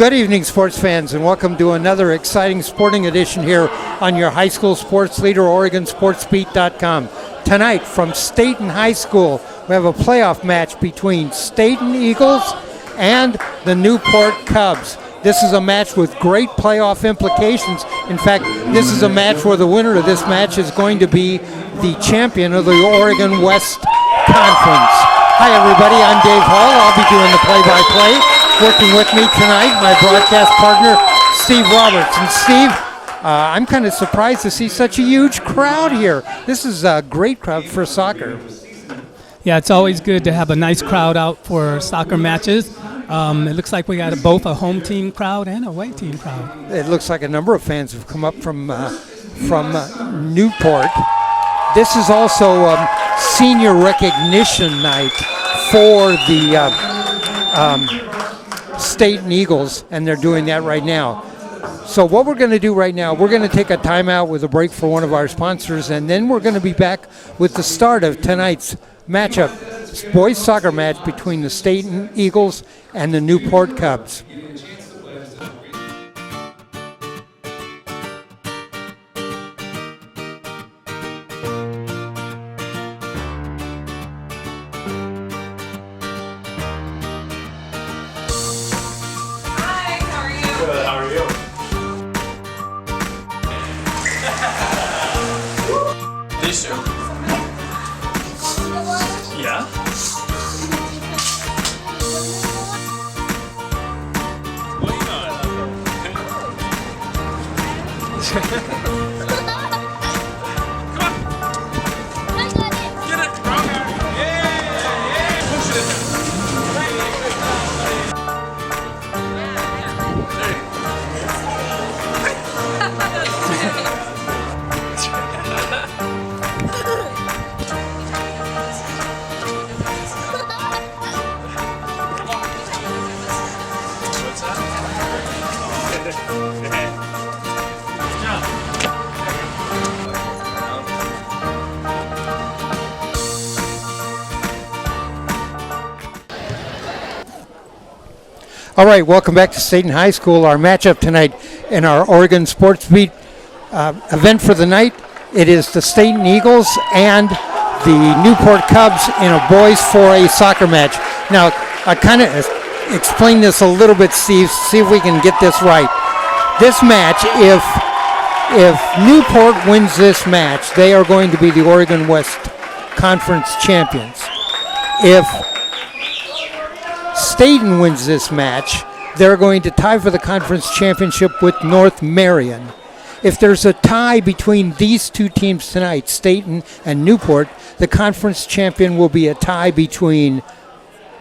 Good evening, sports fans, and welcome to another exciting sporting edition here on your high school sports leader, OregonSportsBeat.com. Tonight from Stayton High School, we have a playoff match between Stayton Eagles and the Newport Cubs. This is a match with great playoff implications. In fact, this is a match where the winner of this match is going to be the champion of the Oregon West Conference. Hi, everybody. I'm Dave Hall. I'll be doing the play-by-play. Working with me tonight, my broadcast partner, Steve Roberts. And Steve, I'm kind of surprised to see such a huge crowd here. This is a great crowd for soccer. Yeah, it's always good to have a nice crowd out for soccer matches. It looks like we got both a home team crowd and a away team crowd. It looks like a number of fans have come up from Newport. This is also senior recognition night for the Stayton Eagles, and they're doing that right now. So what we're going to do right now, we're going to take a timeout with a break for one of our sponsors, and then we're going to be back with the start of tonight's matchup, boys soccer match between the Stayton Eagles and the Newport Cubs. Yeah. What are you doing? Get it, bro. Yeah. Push it. All right, welcome back to Stayton High School. Our matchup tonight in our Oregon Sports Beat event for the night, it is the Stayton Eagles and the Newport Cubs in a boys 4A soccer match. Now, I kind of explain this a little bit, Steve, see if we can get this right. This match, if Newport wins this match, they are going to be the Oregon West Conference champions. If Stayton wins this match, they're going to tie for the conference championship with North Marion. If there's a tie between these two teams tonight, Stayton and Newport, the conference champion will be a tie between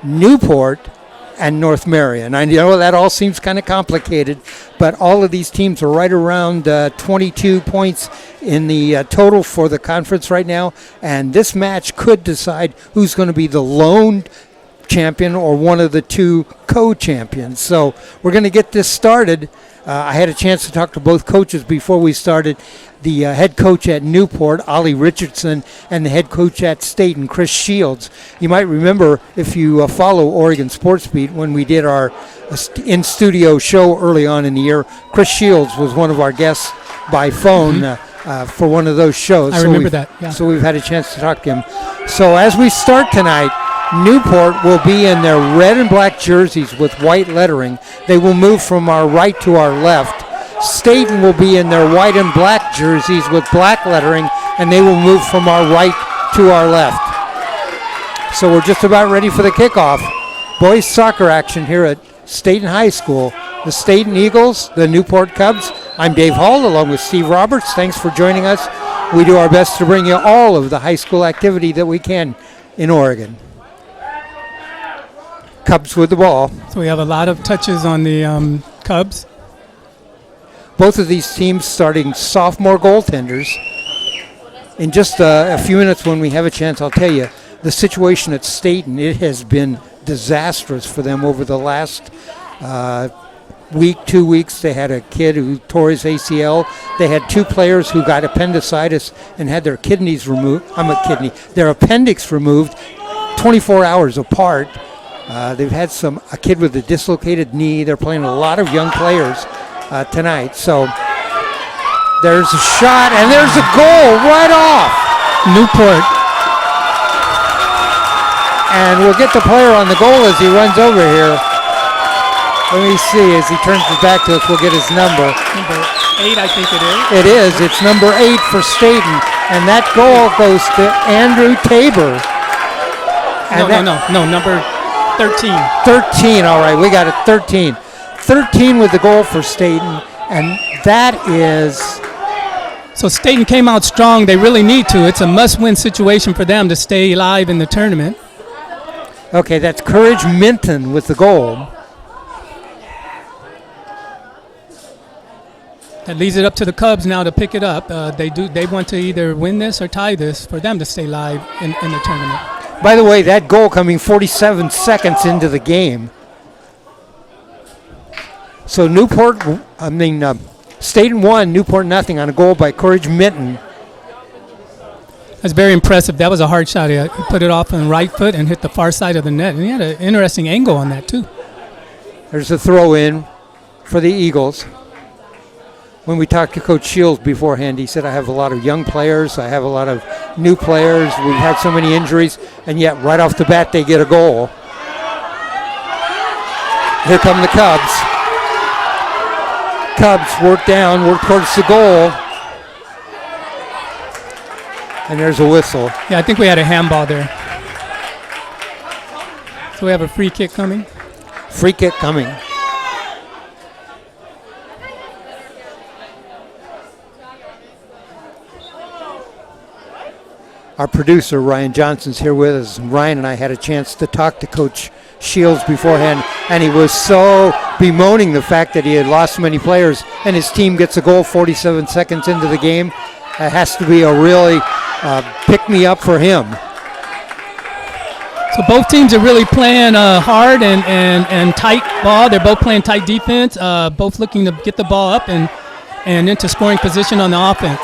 Newport and North Marion. I know that all seems kind of complicated, but all of these teams are right around 22 points in the total for the conference right now, and this match could decide who's going to be the lone champion or one of the two co-champions. So we're going to get this started. I had a chance to talk to both coaches before we started. The head coach at Newport, Ollie Richardson, and the head coach at Stayton, Chris Shields. You might remember, if you follow Oregon Sports Beat, when we did our in-studio show early on in the year, Chris Shields was one of our guests by phone for one of those shows. I remember that, yeah. So we've had a chance to talk to him. So as we start tonight, Newport will be in their red and black jerseys with white lettering. They will move from our right to our left. Stayton will be in their white and black jerseys with black lettering, and they will move from our right to our left. So we're just about ready for the kickoff. Boys soccer action here at Stayton High School. The Stayton Eagles, the Newport Cubs. I'm Dave Hall along with Steve Roberts. Thanks for joining us. We do our best to bring you all of the high school activity that we can in Oregon. Cubs with the ball. So we have a lot of touches on the Cubs. Both of these teams starting sophomore goaltenders. In just a few minutes when we have a chance, I'll tell you, the situation at Stayton, it has been disastrous for them over the last week, 2 weeks. They had a kid who tore his ACL. They had two players who got appendicitis and had their kidneys removed. Their appendix removed 24 hours apart. They've had a kid with a dislocated knee. They're playing a lot of young players tonight. So there's a shot, and there's a goal right off. Newport. And we'll get the player on the goal as he runs over here. Let me see, as he turns his back to us, we'll get his number. Number 8, I think it is. It is. It's number 8 for Stayton. And that goal goes to Andrew Tabor. No, number 13. 13, all right, we got it, 13. 13 with the goal for Stayton, and that is... So Stayton came out strong. They really need to. It's a must-win situation for them to stay alive in the tournament. Okay, that's Courage Minton with the goal. That leaves it up to the Cubs now to pick it up. They want to either win this or tie this for them to stay live in the tournament. By the way, that goal coming 47 seconds into the game. So Stayton won, Newport nothing on a goal by Courage Minton. That's very impressive. That was a hard shot. He put it off on the right foot and hit the far side of the net. And he had an interesting angle on that, too. There's a throw in for the Eagles. When we talked to Coach Shields beforehand, he said, I have a lot of young players. I have a lot of new players. We've had so many injuries, and yet right off the bat they get a goal. Here come the Cubs. Cubs work towards the goal. And there's a whistle. Yeah, I think we had a handball there. So we have a free kick coming. Free kick coming. Our producer, Ryan Johnson's here with us. Ryan and I had a chance to talk to Coach Shields beforehand, and he was so bemoaning the fact that he had lost so many players, and his team gets a goal 47 seconds into the game. It has to be a really pick-me-up for him. So both teams are really playing hard and tight ball. They're both playing tight defense, both looking to get the ball up and into scoring position on the offense.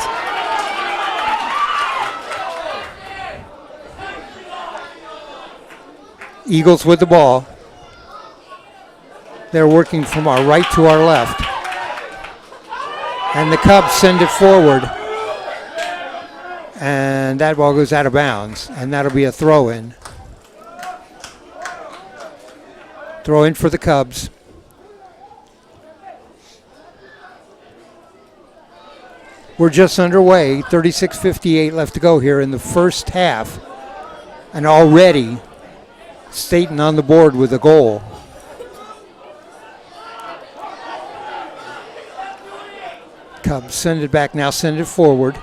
Eagles with the ball. They're working from our right to our left. And the Cubs send it forward. And that ball goes out of bounds. And that'll be a throw-in. Throw-in for the Cubs. We're just underway. 36:58 left to go here in the first half. And already Stayton on the board with a goal. Cubs send it back now, send it forward.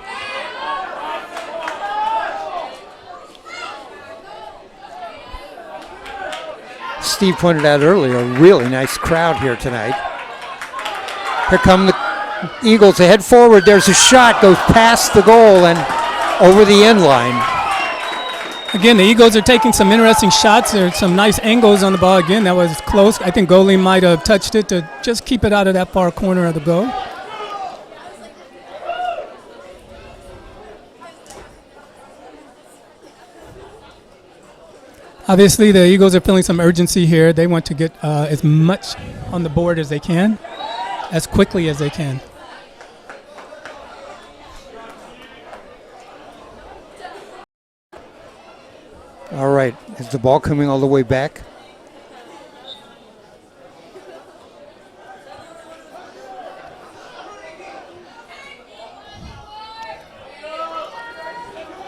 Steve pointed out earlier, a really nice crowd here tonight. Here come the Eagles, they head forward. There's a shot, goes past the goal and over the end line. Again, the Eagles are taking some interesting shots. There's some nice angles on the ball. Again, that was close. I think goalie might have touched it to just keep it out of that far corner of the goal. Obviously, the Eagles are feeling some urgency here. They want to get as much on the board as they can, as quickly as they can. All right, is the ball coming all the way back?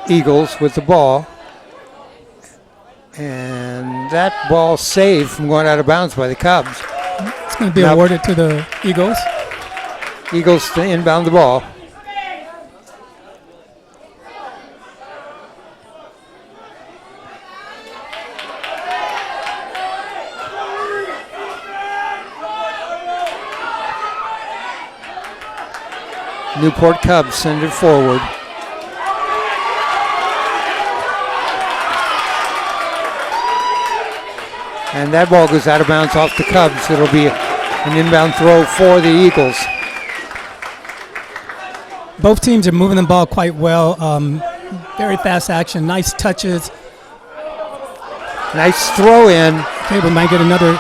Eagles with the ball. And that ball saved from going out of bounds by the Cubs. It's going to be awarded to the Eagles. Eagles to inbound the ball. Newport Cubs send it forward. And that ball goes out of bounds off the Cubs. It'll be an inbound throw for the Eagles. Both teams are moving the ball quite well. Very fast action, nice touches. Nice throw in Okay, we might get another.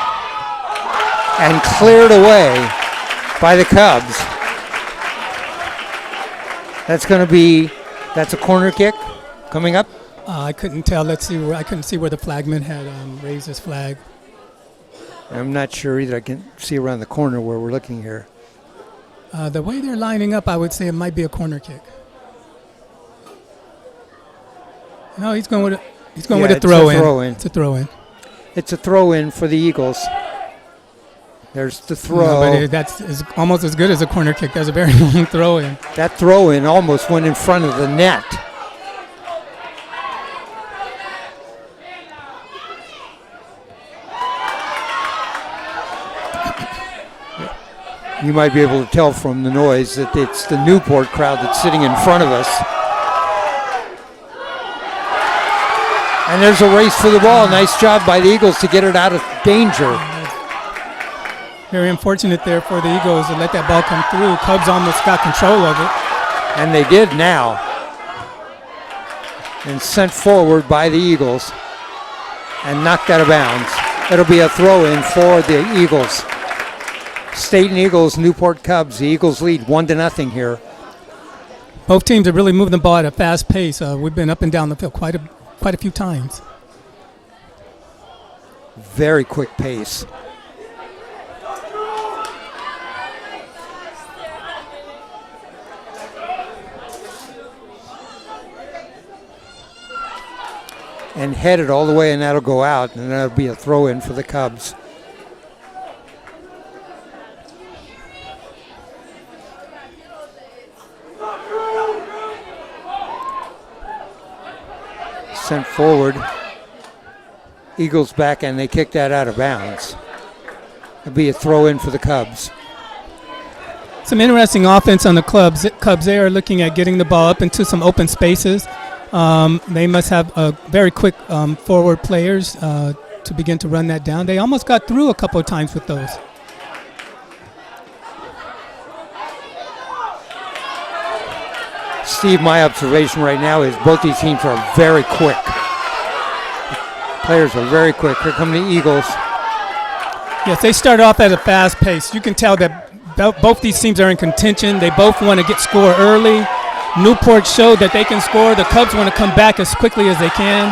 And cleared away by the Cubs. That's a corner kick coming up. I couldn't tell. Let's see. I couldn't see where the flagman had raised his flag. I'm not sure either. I can see around the corner where we're looking here. The way they're lining up, I would say it might be a corner kick. No, he's going with a throw-in. It's a throw-in. It's a throw-in for the Eagles. There's the throw. No, but that's almost as good as a corner kick. That's a very long throw-in. That throw-in almost went in front of the net. You might be able to tell from the noise that it's the Newport crowd that's sitting in front of us. And there's a race for the ball. Nice job by the Eagles to get it out of danger. Very unfortunate there for the Eagles to let that ball come through. Cubs almost got control of it. And they did now. And sent forward by the Eagles. And knocked out of bounds. It'll be a throw-in for the Eagles. Stayton Eagles, Newport Cubs. The Eagles lead 1-0 here. Both teams have really moved the ball at a fast pace. We've been up and down the field quite a few times. Very quick pace. And headed all the way, and that'll go out, and that'll be a throw-in for the Cubs. Sent forward. Eagles back, and they kick that out of bounds. It'll be a throw-in for the Cubs. Some interesting offense on the Cubs. They are looking at getting the ball up into some open spaces. They must have very quick forward players to begin to run that down. They almost got through a couple of times with those. Steve, my observation right now is both these teams are very quick. Players are very quick. Here come the Eagles. Yes, they start off at a fast pace. You can tell that both these teams are in contention. They both want to score early. Newport showed that they can score. The Cubs want to come back as quickly as they can.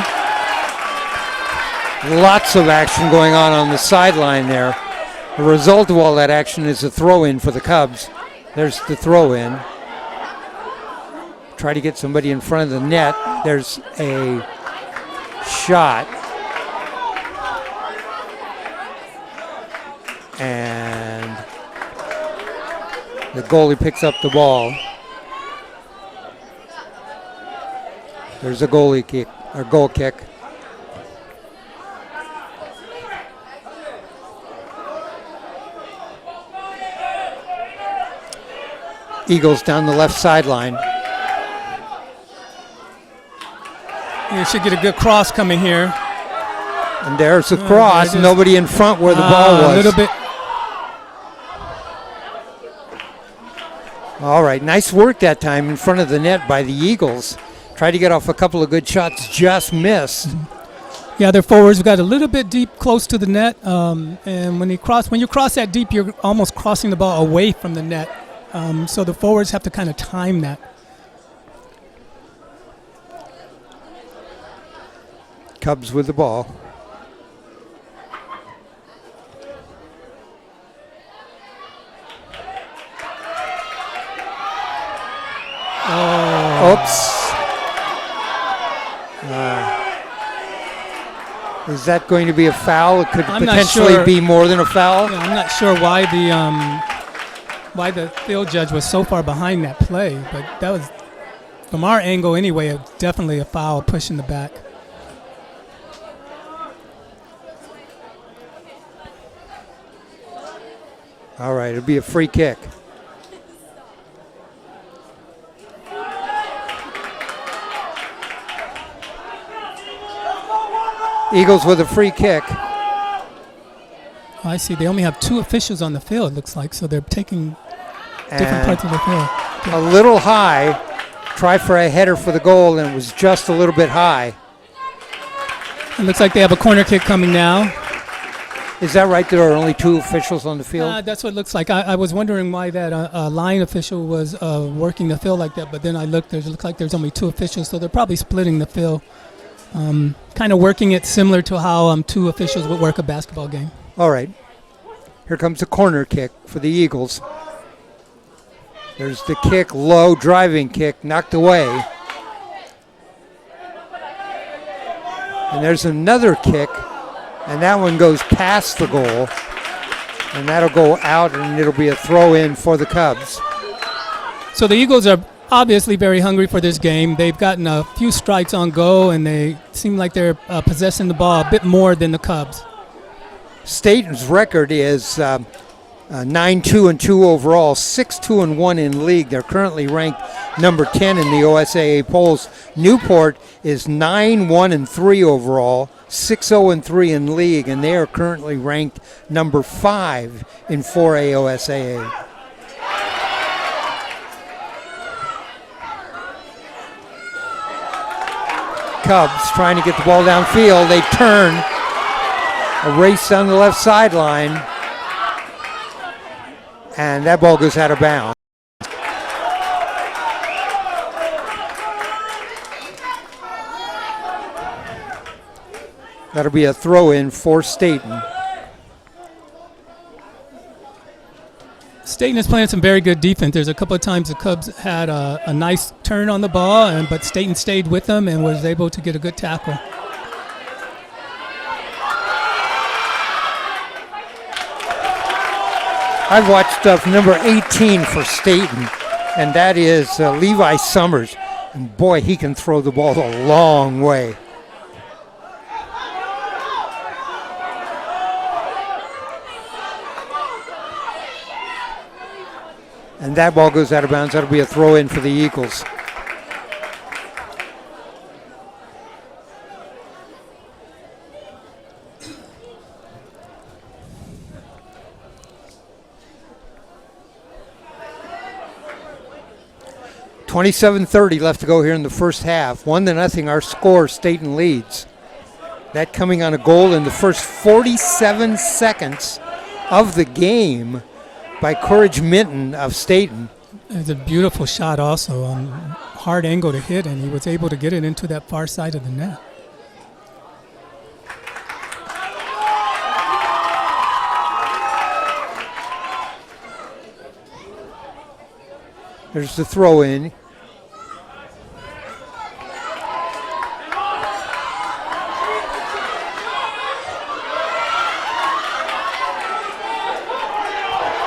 Lots of action going on the sideline there. The result of all that action is a throw-in for the Cubs. There's the throw-in. Try to get somebody in front of the net. There's a shot. And the goalie picks up the ball. There's a goalie kick, or goal kick. Eagles down the left sideline. You should get a good cross coming here. And there's the cross. Nobody in front where the ball was. A little bit. All right, nice work that time in front of the net by the Eagles. Tried to get off a couple of good shots, just missed. Yeah, their forwards got a little bit deep, close to the net, and when you cross that deep, you're almost crossing the ball away from the net. So the forwards have to kind of time that. Cubs with the ball. Oh. Oops. Is that going to be a foul? It could potentially be more than a foul. Yeah, I'm not sure why the field judge was so far behind that play, but that was, from our angle anyway, definitely a foul, push in the back. All right, it'll be a free kick. Eagles with a free kick. Oh, I see. They only have 2 officials on the field, looks like, so they're taking different parts of the field. A little high. Try for a header for the goal, and it was just a little bit high. It looks like they have a corner kick coming now. Is that right? There are only 2 officials on the field? That's what it looks like. I was wondering why that line official was working the field like that, but then I looked. It looks like there's only 2 officials, so they're probably splitting the field, kind of working it similar to how 2 officials would work a basketball game. All right. Here comes a corner kick for the Eagles. There's the kick, low driving kick, knocked away. And there's another kick, and that one goes past the goal. And that'll go out, and it'll be a throw-in for the Cubs. So the Eagles are obviously very hungry for this game. They've gotten a few strikes on goal, and they seem like they're possessing the ball a bit more than the Cubs. Stayton's record is 9-2-2 overall, 6-2-1 in league. They're currently ranked number 10 in the OSAA polls. Newport is 9-1-3 overall, 6-0-3 in league, and they are currently ranked number 5 in 4A OSAA. Cubs trying to get the ball downfield. They turn, a race down the left sideline, and that ball goes out of bounds. That'll be a throw-in for Stayton. Stayton is playing some very good defense. There's a couple of times the Cubs had a nice turn on the ball, but Stayton stayed with them and was able to get a good tackle. I've watched number 18 for Stayton, and that is Levi Summers. And boy, he can throw the ball a long way. And that ball goes out of bounds. That'll be a throw-in for the Eagles. .27:30 left to go here in the first half. 1-0 our score. Stayton leads. That coming on a goal in the first 47 seconds of the game by Courage Minton of Stayton. It's a beautiful shot also. Hard angle to hit, and he was able to get it into that far side of the net. There's the throw-in.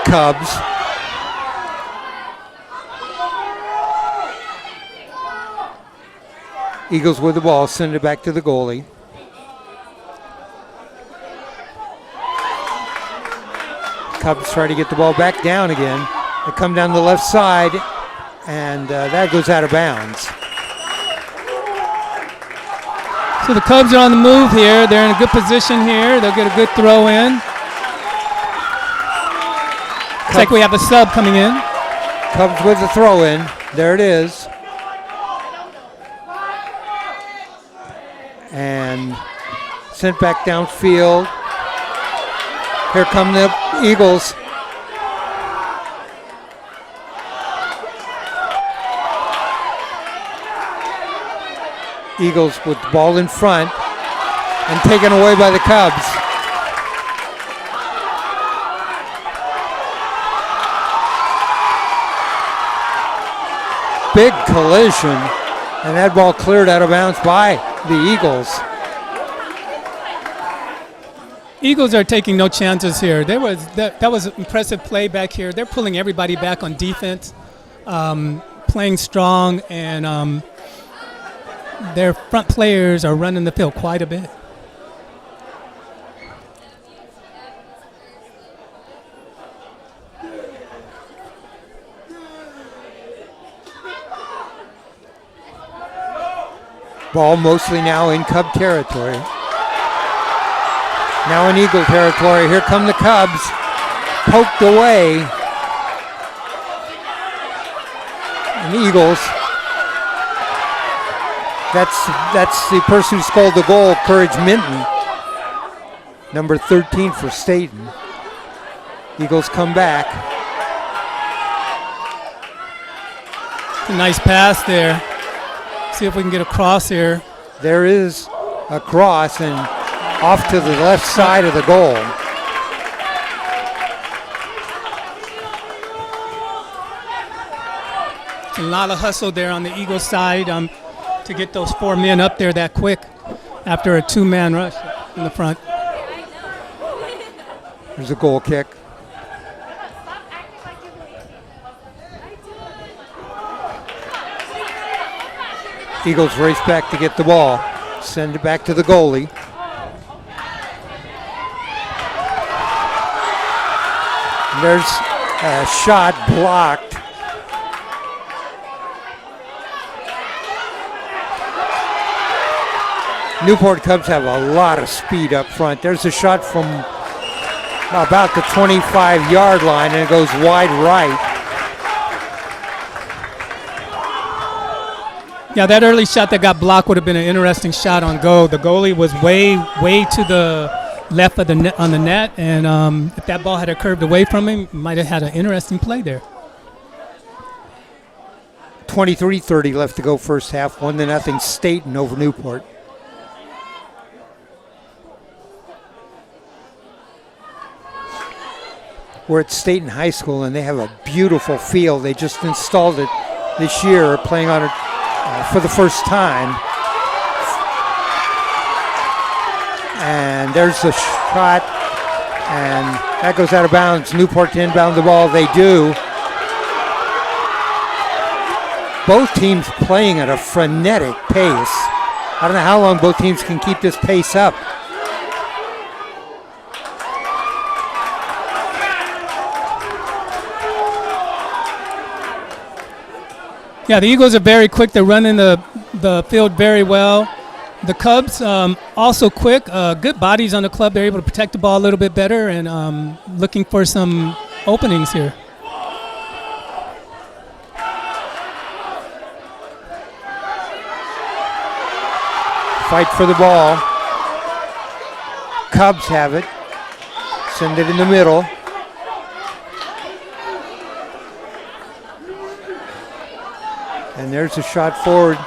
Cubs. Eagles with the ball, send it back to the goalie. Cubs try to get the ball back down again. They come down the left side, and that goes out of bounds. So the Cubs are on the move here. They're in a good position here. They'll get a good throw in. Looks like we have a sub coming in. Cubs with the throw in. There it is. And sent back downfield. Here come the Eagles. Eagles with the ball in front and taken away by the Cubs. Big collision, and that ball cleared out of bounds by the Eagles. Eagles are taking no chances here. That was an impressive play back here. They're pulling everybody back on defense, playing strong, and their front players are running the field quite a bit. Ball mostly now in Cub territory. Now in Eagle territory. Here come the Cubs. Poked away. And the Eagles. That's the person who scored the goal, Courage Minton. number 13 for Stayton. Eagles come back. It's a nice pass there. See if we can get a cross here. There is a cross and off to the left side of the goal. A lot of hustle there on the Eagles side to get those 4 men up there that quick after a 2-man rush in the front. There's a goal kick. Eagles race back to get the ball. Send it back to the goalie. There's a shot blocked. Newport Cubs have a lot of speed up front. There's a shot from about the 25-yard line, and it goes wide right. Yeah, that early shot that got blocked would have been an interesting shot on goal. The goalie was way to the left of the net, on the net, and if that ball had curved away from him, might have had an interesting play there. 23:30 left to go first half. 1-0 Stayton over Newport. We're at Stayton High School, and they have a beautiful field. They just installed it this year, playing on it for the first time. And there's a shot, and that goes out of bounds. Newport to inbound the ball. They do. Both teams playing at a frenetic pace. I don't know how long both teams can keep this pace up. Yeah, the Eagles are very quick. They're running the field very well. The Cubs also quick. Good bodies on the club. They're able to protect the ball a little bit better and looking for some openings here. Fight for the ball. Cubs have it. Send it in the middle. And there's a shot forward,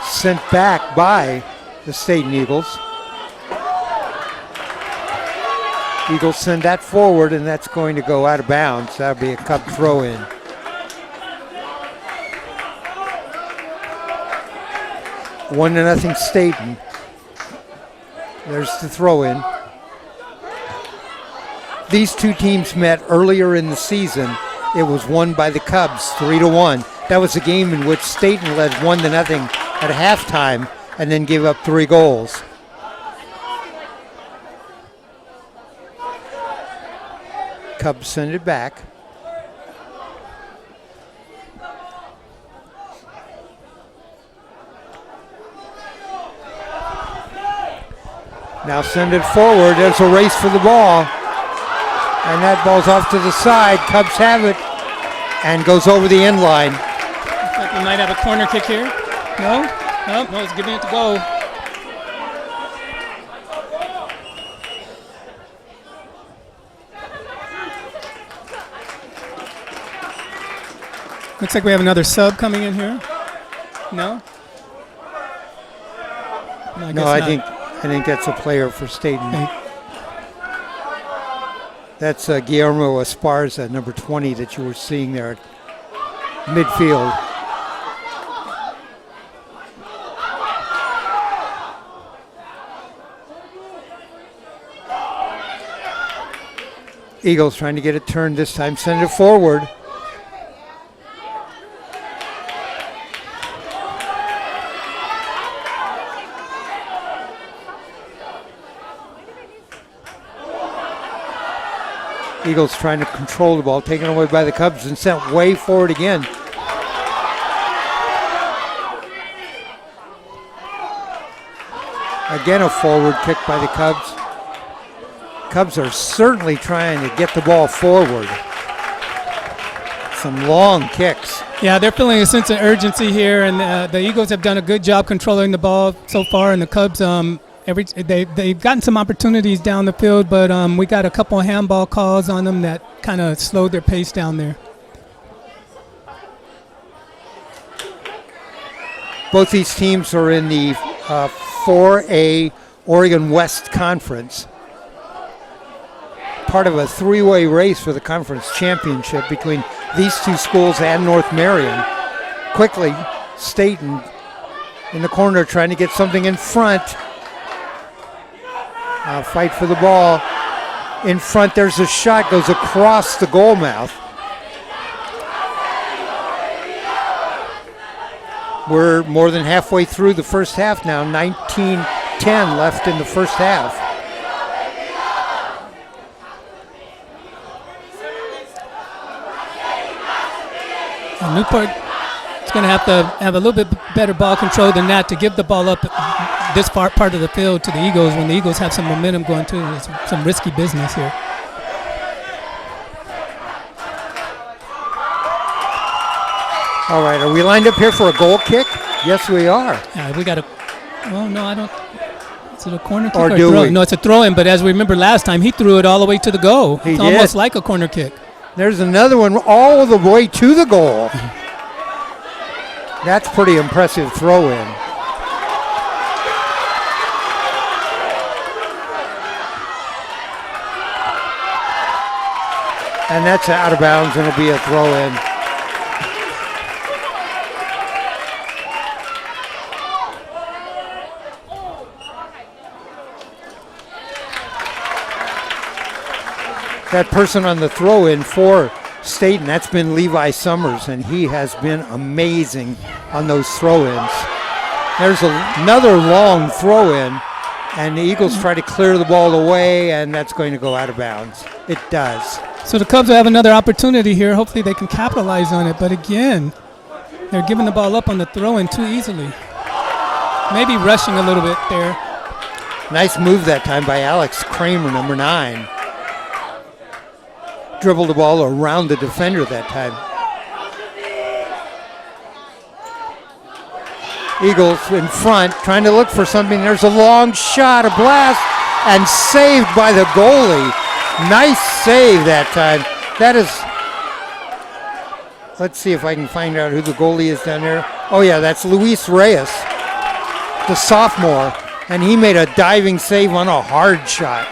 sent back by the Stayton Eagles. Eagles send that forward, and that's going to go out of bounds. That'll be a Cub throw in. One to nothing Stayton. There's the throw in. These two teams met earlier in the season. It was won by the Cubs, 3-1. That was a game in which Stayton led 1-0 at halftime and then gave up 3 goals. Cubs send it back. Now send it forward. There's a race for the ball. And that ball's off to the side. Cubs have it and goes over the end line. Looks like we might have a corner kick here. No? No, it's giving it to go. Looks like we have another sub coming in here. No? No, I think that's a player for Stayton. Okay. That's Guillermo Esparza, number 20, that you were seeing there at midfield. Eagles trying to get it turned this time. Send it forward. Eagles trying to control the ball, taken away by the Cubs and sent way forward again. Again, a forward kick by the Cubs. Cubs are certainly trying to get the ball forward. Some long kicks. Yeah, they're feeling a sense of urgency here, and the Eagles have done a good job controlling the ball so far, and the Cubs They've gotten some opportunities down the field, but we got a couple of handball calls on them that kind of slowed their pace down there. Both these teams are in the 4A Oregon West Conference. Part of a three-way race for the conference championship between these two schools and North Marion. Quickly, Stayton in the corner trying to get something in front. Fight for the ball. In front, there's a shot, goes across the goal mouth. We're more than halfway through the first half now, 19-10 left in the first half. And Newport is going to have a little bit better ball control than that to give the ball up this part of the field to the Eagles when the Eagles have some momentum going too. It's some risky business here. All right, are we lined up here for a goal kick? Yes, we are. We got a. Well, no, I don't. Is it a corner kick Or or do a throw? we? No, it's a throw-in. But as we remember last time, he threw it all the way to the goal. He It's did. almost like a corner kick. There's another one all the way to the goal. That's pretty impressive throw in. And that's out of bounds and it'll be a throw in. That person on the throw-in for Stayton, that's been Levi Summers, and he has been amazing on those throw-ins. There's another long throw-in, and the Eagles try to clear the ball away, and that's going to go out of bounds. It does. So the Cubs will have another opportunity here. Hopefully they can capitalize on it. But again, they're giving the ball up on the throw-in too easily. Maybe rushing a little bit there. Nice move that time by Alex Kramer, number 9. Dribbled the ball around the defender that time. Eagles in front, trying to look for something. There's a long shot, a blast, and saved by the goalie. Nice save that time. That is, let's see if I can find out who the goalie is down there. Oh yeah, that's Luis Reyes, the sophomore, and he made a diving save on a hard shot.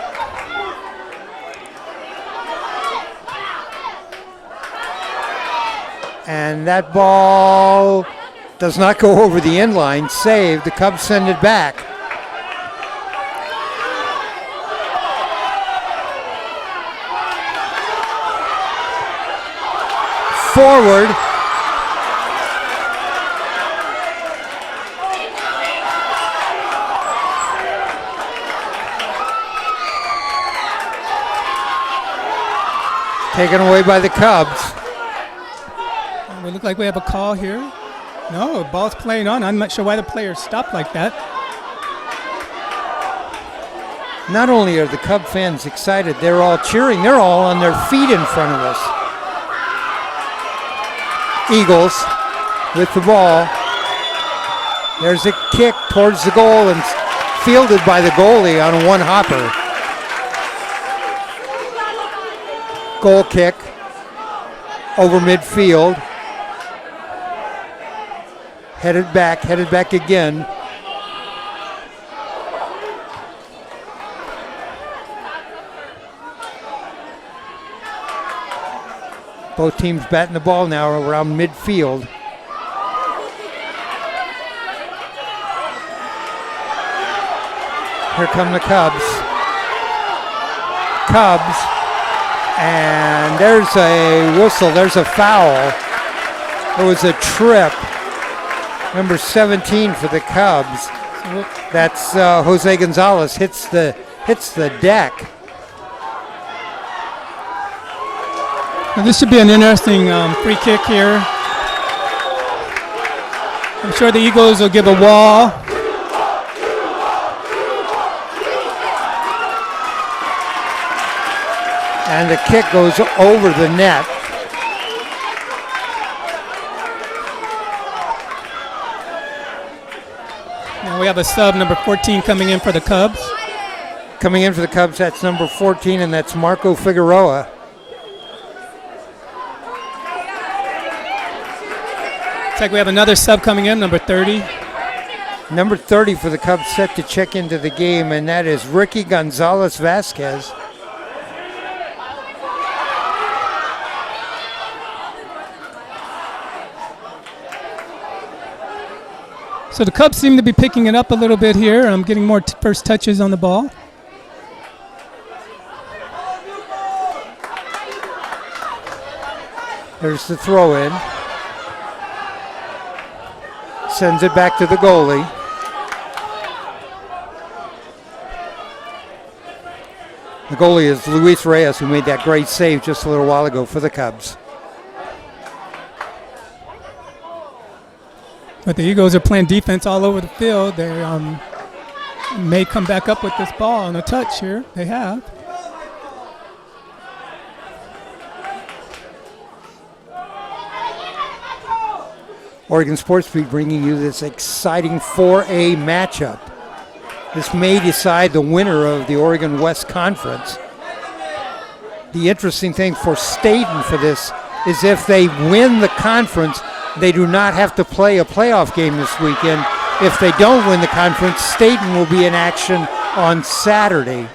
And that ball does not go over the end line. Saved. The Cubs send it back. Forward. Taken away by the Cubs. We look like we have a call here. No, the ball's playing on. I'm not sure why the players stopped like that. Not only are the Cub fans excited, they're all cheering. They're all on their feet in front of us. Eagles with the ball. There's a kick towards the goal and fielded by the goalie on a one-hopper. Goal kick over midfield. Headed back again. Both teams batting the ball now around midfield. Here come the Cubs. And there's a whistle, there's a foul. There was a trip. Number 17 for the Cubs. That's Jose Gonzalez hits the deck. Now this should be an interesting free kick here. I'm sure the Eagles will give a wall. And the kick goes over the net. Now we we have a sub, number 14, coming in for the Cubs. Coming in for the Cubs, that's number 14, and that's Marco Figueroa. Looks like we have another sub coming in, number 30. Number 30 for the Cubs set to check into the game, and that is Ricky Gonzalez Vasquez. So the Cubs seem to be picking it up a little bit here. I'm getting more first touches on the ball. There's the throw in. Sends it back to the goalie. The goalie is Luis Reyes, who made that great save just a little while ago for the Cubs. But the Eagles are playing defense all over the field. They may come back up with this ball on a touch here. They have. Oregon Sports Beat bringing you this exciting 4A matchup. This may decide the winner of the Oregon West Conference. The interesting thing for Stayton for this is if they win the conference, they do not have to play a playoff game this weekend. If they don't win the conference, Stayton will be in action on Saturday.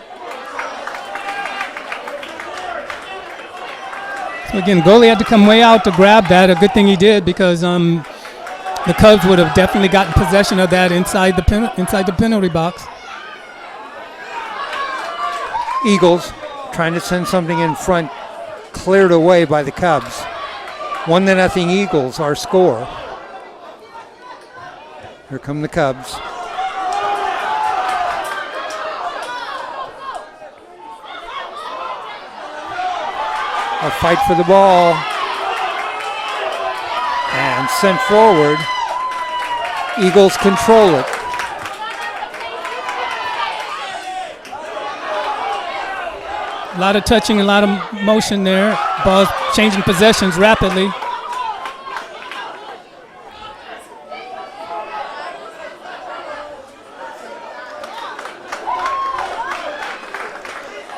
So again, goalie had to come way out to grab that. A good thing he did, because the Cubs would have definitely gotten possession of that inside the penalty box. Eagles trying to send something in front, cleared away by the Cubs. 1-0 Eagles, our score. Here come the Cubs. A fight for the ball. And sent forward. Eagles control it. A lot of touching, a lot of motion there. Ball changing possessions rapidly.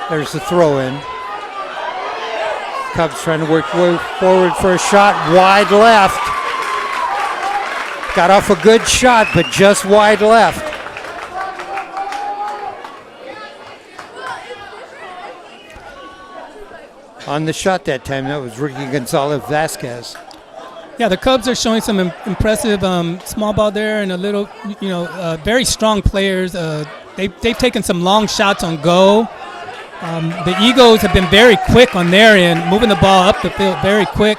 There's the throw in. Cubs trying to work forward for a shot, wide left. Got off a good shot, but just wide left. On the shot that time, that was Ricky Gonzalez Vasquez. Yeah, the Cubs are showing some impressive small ball there, and a little, very strong players. They've taken some long shots on goal. The Eagles have been very quick on their end, moving the ball up the field very quick,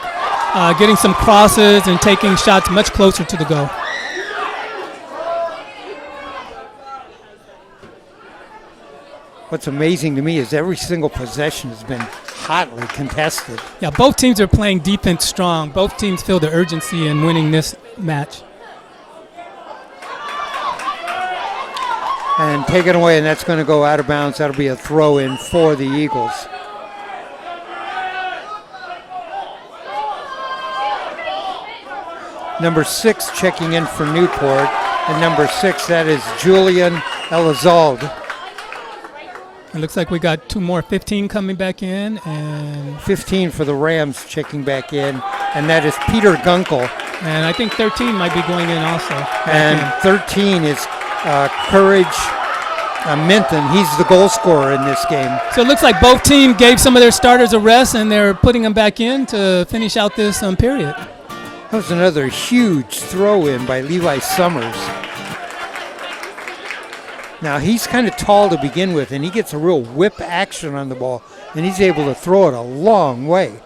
getting some crosses and taking shots much closer to the goal. What's amazing to me is every single possession has been hotly contested. Yeah, both teams are playing defense strong. Both teams feel the urgency in winning this match. And taken away, and that's going to go out of bounds. That'll be a throw in for the Eagles. Number 6 checking in for Newport. And number 6, that is Julian Elizalde. It looks like we got two more, 15 coming back in, and 15 for the Rams checking back in, and that is Peter Gunkel. And I think 13 might be going in also. And 13 is Courage Minton. He's the goal scorer in this game. So it looks like both teams gave some of their starters a rest, and they're putting them back in to finish out this period. That was another huge throw-in by Levi Summers. Now, he's kind of tall to begin with, and he gets a real whip action on the ball, and he's able to throw it a long way.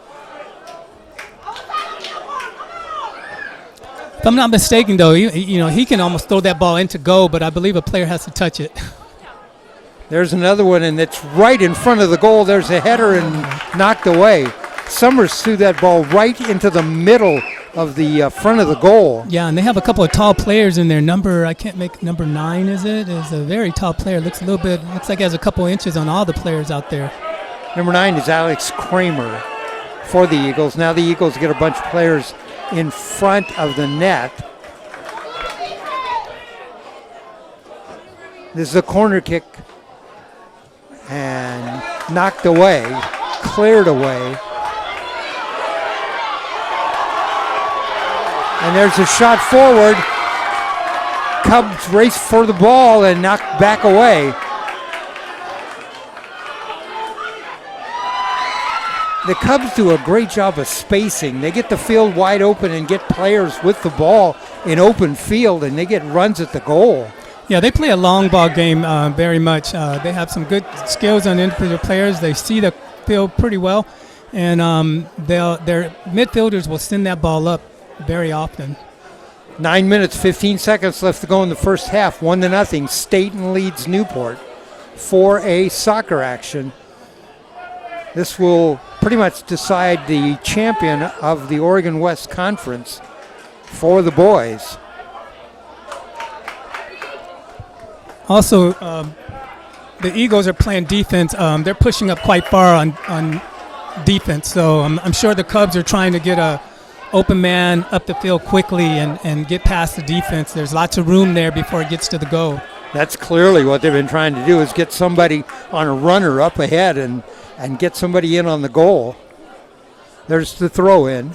If I'm not mistaken, though, he can almost throw that ball into goal, but I believe a player has to touch it. There's another one, and it's right in front of the goal. There's a header and knocked away. Summers threw that ball right into the middle of the front of the goal. Yeah, and they have a couple of tall players in there. Number 9, is it? Is a very tall player. Looks like he has a couple inches on all the players out there. Number 9 is Alex Kramer for the Eagles. Now the Eagles get a bunch of players in front of the net. This is a corner kick. And knocked away, cleared away. And there's a shot forward. Cubs race for the ball and knocked back away. The Cubs do a great job of spacing. They get the field wide open and get players with the ball in open field, and they get runs at the goal. Yeah, they play a long ball game very much. They have some good skills on individual players. They see the field pretty well, and their midfielders will send that ball up very often. 9 minutes, 15 seconds left to go in the first half. 1-0. Stayton leads Newport. 4A soccer action. This will pretty much decide the champion of the Oregon West Conference for the boys. Also, the Eagles are playing defense. They're pushing up quite far on defense, so I'm sure the Cubs are trying to get a open man up the field quickly and get past the defense. There's lots of room there before it gets to the goal. That's clearly what they've been trying to do, is get somebody on a runner up ahead and get somebody in on the goal. There's the throw in.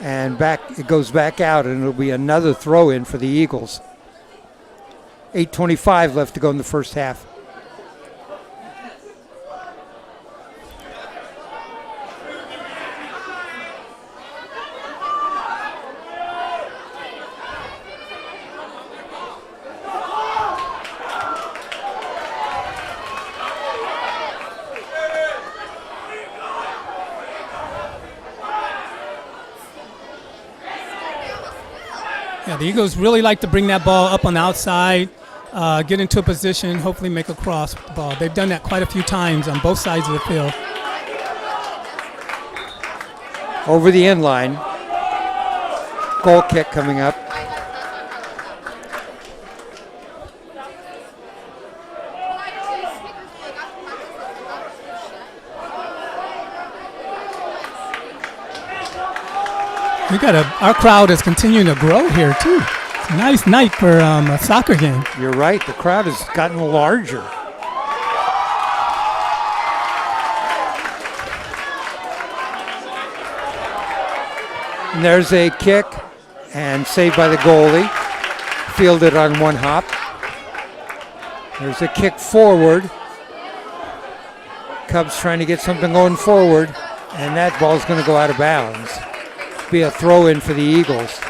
And back, it goes back out, and it'll be another throw in for the Eagles. 8:25 left to go in the first half. Yeah, the Eagles really like to bring that ball up on the outside, get into a position, hopefully make a cross with the ball. They've done that quite a few times on both sides of the field. Over the end line. Goal kick coming up. Our crowd is continuing to grow here too. It's a nice night for a soccer game. You're right, the crowd has gotten larger. And there's a kick, and saved by the goalie. Fielded on one hop. There's a kick forward. Cubs trying to get something going forward, and that ball's going to go out of bounds. Be a throw in for the Eagles.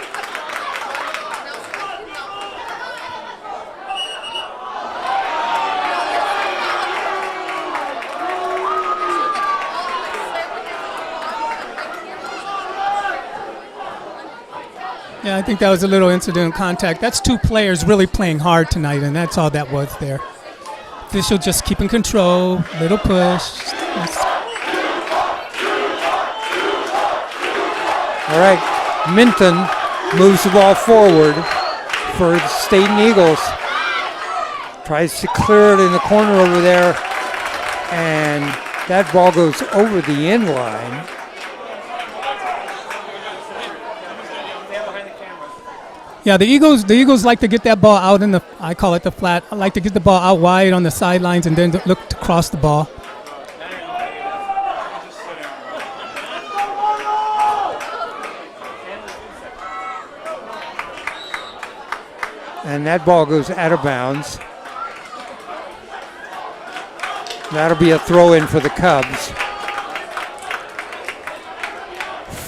Yeah, I think that was a little incidental contact. That's two players really playing hard tonight, and that's all that was there. Official just keeping control, little push. All right, Minton moves the ball forward for the Stayton Eagles. Tries to clear it in the corner over there, and that ball goes over the end line. Yeah, the Eagles like to get that ball out in the, I call it the flat. I like to get the ball out wide on the sidelines and then look to cross the ball. And that ball goes out of bounds. That'll be a throw in for the Cubs.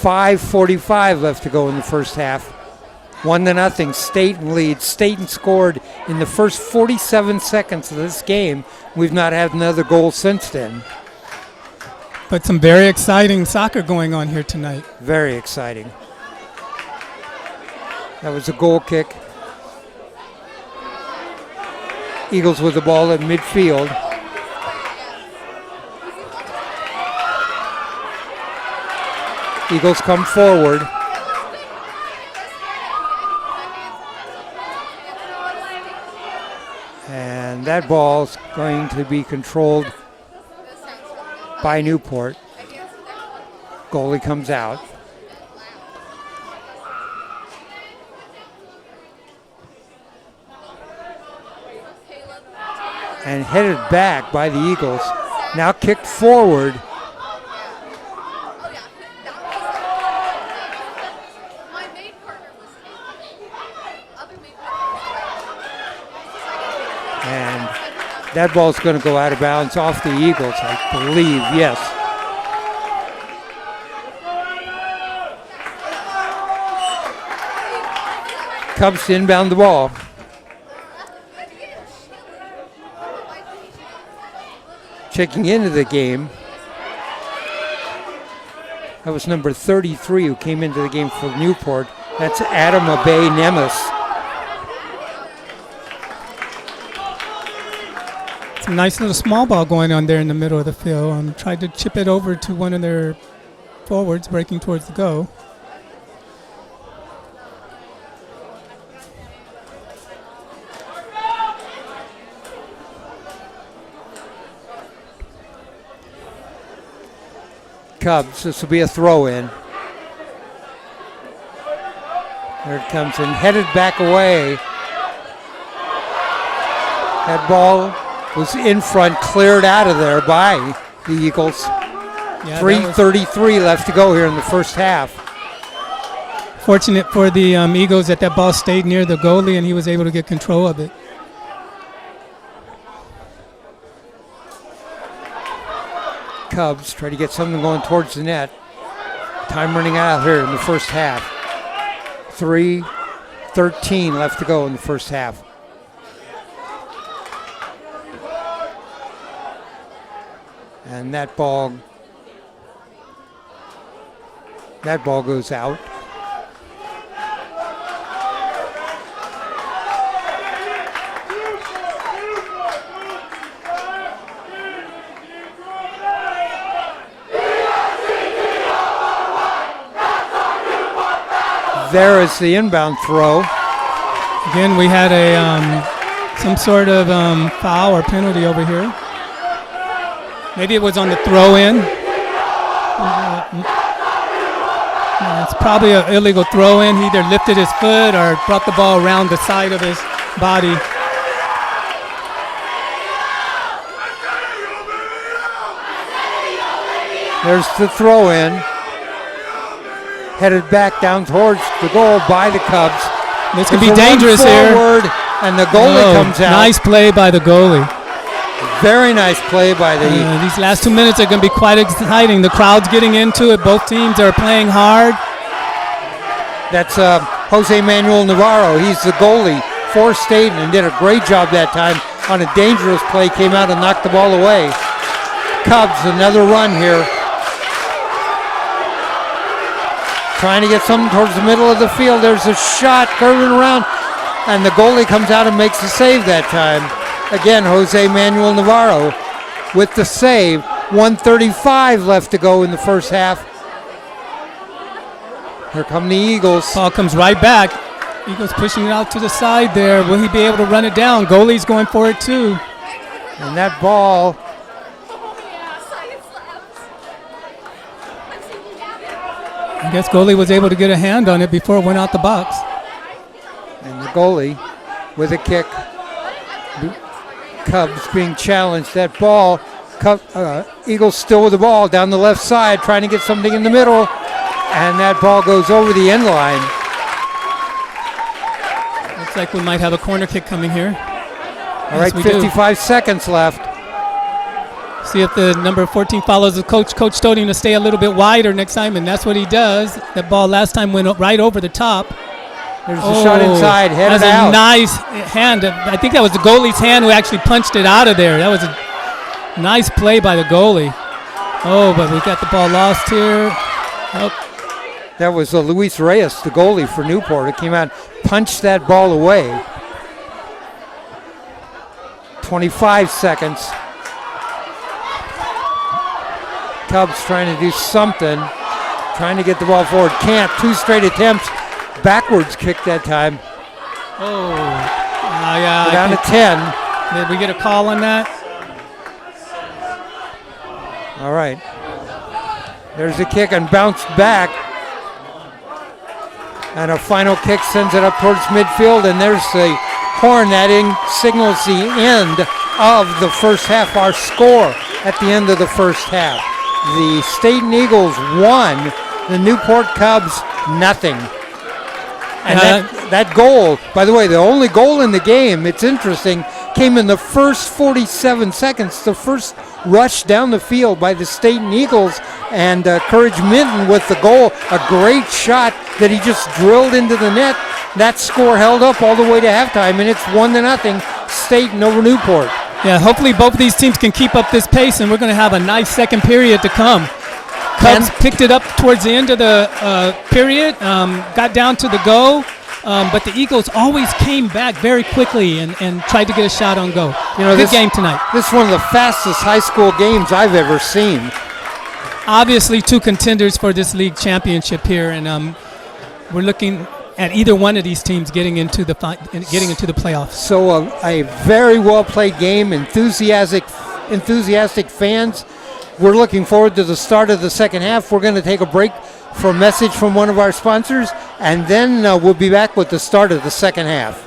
5:45 left to go in the first half. 1-0. Stayton leads. Stayton scored in the first 47 seconds of this game. We've not had another goal since then. But some very exciting soccer going on here tonight. Very exciting. That was a goal kick. Eagles with the ball at midfield. Eagles come forward. And that ball's going to be controlled by Newport. Goalie comes out. and headed back by the Eagles. Now kicked forward. And that ball's going to go out of bounds off the Eagles, I believe, yes. Cubs to inbound the ball. Checking into the game. That was number 33 who came into the game for Newport. That's Adam Abe Nemes. It's a nice little small ball going on there in the middle of the field. Tried to chip it over to one of their forwards breaking towards the goal. Cubs, this will be a throw-in. There it comes and headed back away. That ball was in front, cleared out of there by the Eagles. Yeah, 3:33 left to go here in the first half. Fortunate for the Eagles that that ball stayed near the goalie and he was able to get control of it. Cubs try to get something going towards the net. Time running out here in the first half. 3:13 left to go in the first half. And that ball goes out. There is the inbound throw. Again, we had some sort of foul or penalty over here. Maybe it was on the throw-in. It's probably an illegal throw-in. He either lifted his foot or brought the ball around the side of his body. There's the throw-in. Headed back down towards the goal by the Cubs. This could be dangerous here. And the goalie comes out. Nice play by the goalie. Very nice play by the... These last 2 minutes are going to be quite exciting. The crowd's getting into it. Both teams are playing hard. That's Jose Manuel Navarro. He's the goalie for Stayton and did a great job that time on a dangerous play. Came out and knocked the ball away. Cubs, another run here. Trying to get something towards the middle of the field. There's a shot curving around, and the goalie comes out and makes the save that time. Again, Jose Manuel Navarro with the save. 1:35 left to go in the first half. Here come the Eagles. Ball comes right back. Eagles pushing it out to the side there. Will he be able to run it down? Goalie's going for it too. And that ball... I guess goalie was able to get a hand on it before it went out the box. And the goalie with a kick. Cubs being challenged. That ball, Eagles still with the ball down the left side, trying to get something in the middle. And that ball goes over the end line. Looks like we might have a corner kick coming here. All right, 55 seconds left. See if the number 14 follows the coach. Coach told him to stay a little bit wider next time, and that's what he does. That ball last time went right over the top. There's a shot inside, headed that's out. A nice hand. I think that was the goalie's hand who actually punched it out of there. That was a nice play by the goalie. Oh, but we got the ball lost here. Oh. That was Luis Reyes, the goalie for Newport. It came out, punched that ball away. 25 seconds. Cubs trying to do something, trying to get the ball forward. Can't. 2 straight attempts. Backwards kick that time. Oh, yeah. We're down to 10. Did we get a call on that? All right. There's a kick and bounced back. And a final kick sends it up towards midfield, and there's the horn that signals the end of the first half, our score at the end of the first half. The Stayton Eagles won, the Newport Cubs nothing. And that goal, by the way, the only goal in the game, it's interesting, came in the first 47 seconds, the first rush down the field by the Stayton Eagles, and Courage Minton with the goal, a great shot that he just drilled into the net. That score held up all the way to halftime, and it's 1-0, Stayton over Newport. Yeah, hopefully both of these teams can keep up this pace, and we're going to have a nice second period to come. Cubs picked it up towards the end of the period, got down to the goal, but the Eagles always came back very quickly and tried to get a shot on goal. Good game tonight. This is one of the fastest high school games I've ever seen. Obviously, two contenders for this league championship here, and we're looking at either one of these teams getting into the playoffs. So a very well played game, enthusiastic fans. We're looking forward to the start of the second half. We're going to take a break for a message from one of our sponsors, and then we'll be back with the start of the second half.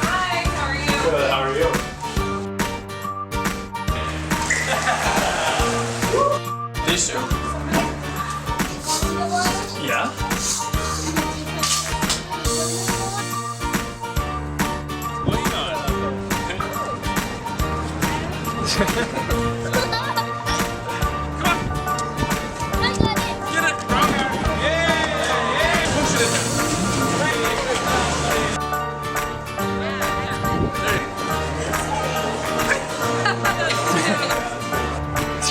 Hi, how are you? Good, how are you? This show? Yeah? Wait on. Get it! Wrong guy. Yeah! Push it. What's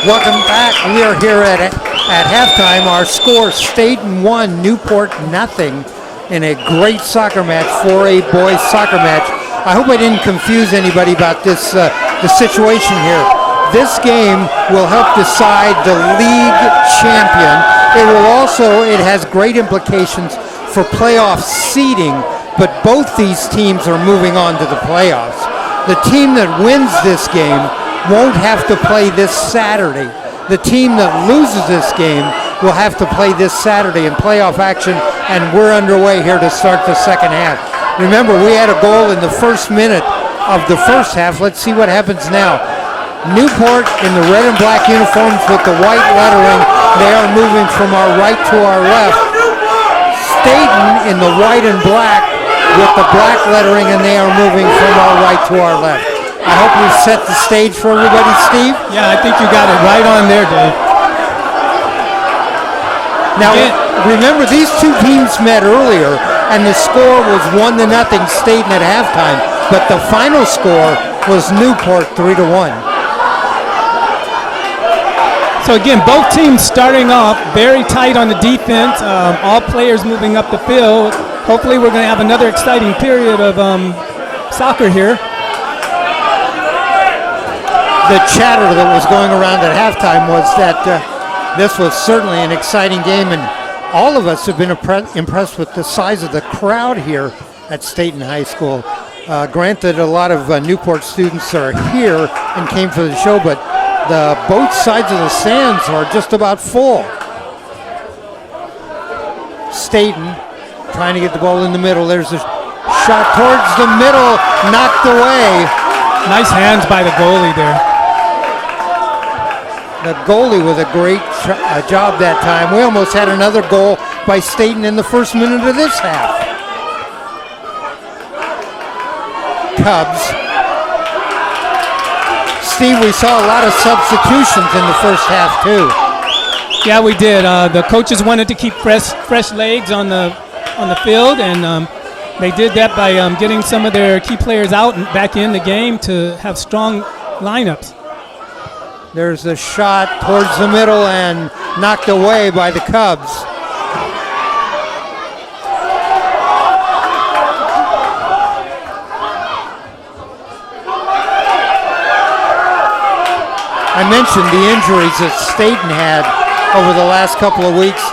Welcome back. We are here at halftime. Our score, Stayton 1, Newport nothing, in a great soccer match, 4A boys soccer match. I hope I didn't confuse anybody about this the situation here. This game will help decide the league champion. It has great implications for playoff seeding, but both these teams are moving on to the playoffs. The team that wins this game won't have to play this Saturday. The team that loses this game will have to play this Saturday in playoff action, and we're underway here to start the second half. Remember, we had a goal in the first minute of the first half. Let's see what happens now. Newport in the red and black uniforms with the white lettering. They are moving from our right to our left. Stayton in the white and black with the black lettering, and they are moving from our right to our left. I hope we've set the stage for everybody, Steve. Yeah, I think you got it right on there, Dave. Now, remember, these two teams met earlier, and the score was 1-0 Stayton at halftime, but the final score was Newport 3-1. So again, both teams starting off very tight on the defense, all players moving up the field. Hopefully we're going to have another exciting period of soccer here. The chatter that was going around at halftime was that this was certainly an exciting game, and all of us have been impressed with the size of the crowd here at Stayton High School. Granted, a lot of Newport students are here and came for the show, but both sides of the stands are just about full. Stayton trying to get the ball in the middle. There's a shot towards the middle, knocked away. Nice hands by the goalie there. The goalie with a great job that time. We almost had another goal by Stayton in the first minute of this half. Cubs. Steve, we saw a lot of substitutions in the first half too. Yeah, we did. The coaches wanted to keep fresh legs on the field, and they did that by getting some of their key players out and back in the game to have strong lineups. There's a shot towards the middle and knocked away by the Cubs. I mentioned the injuries that Stayton had over the last couple of weeks.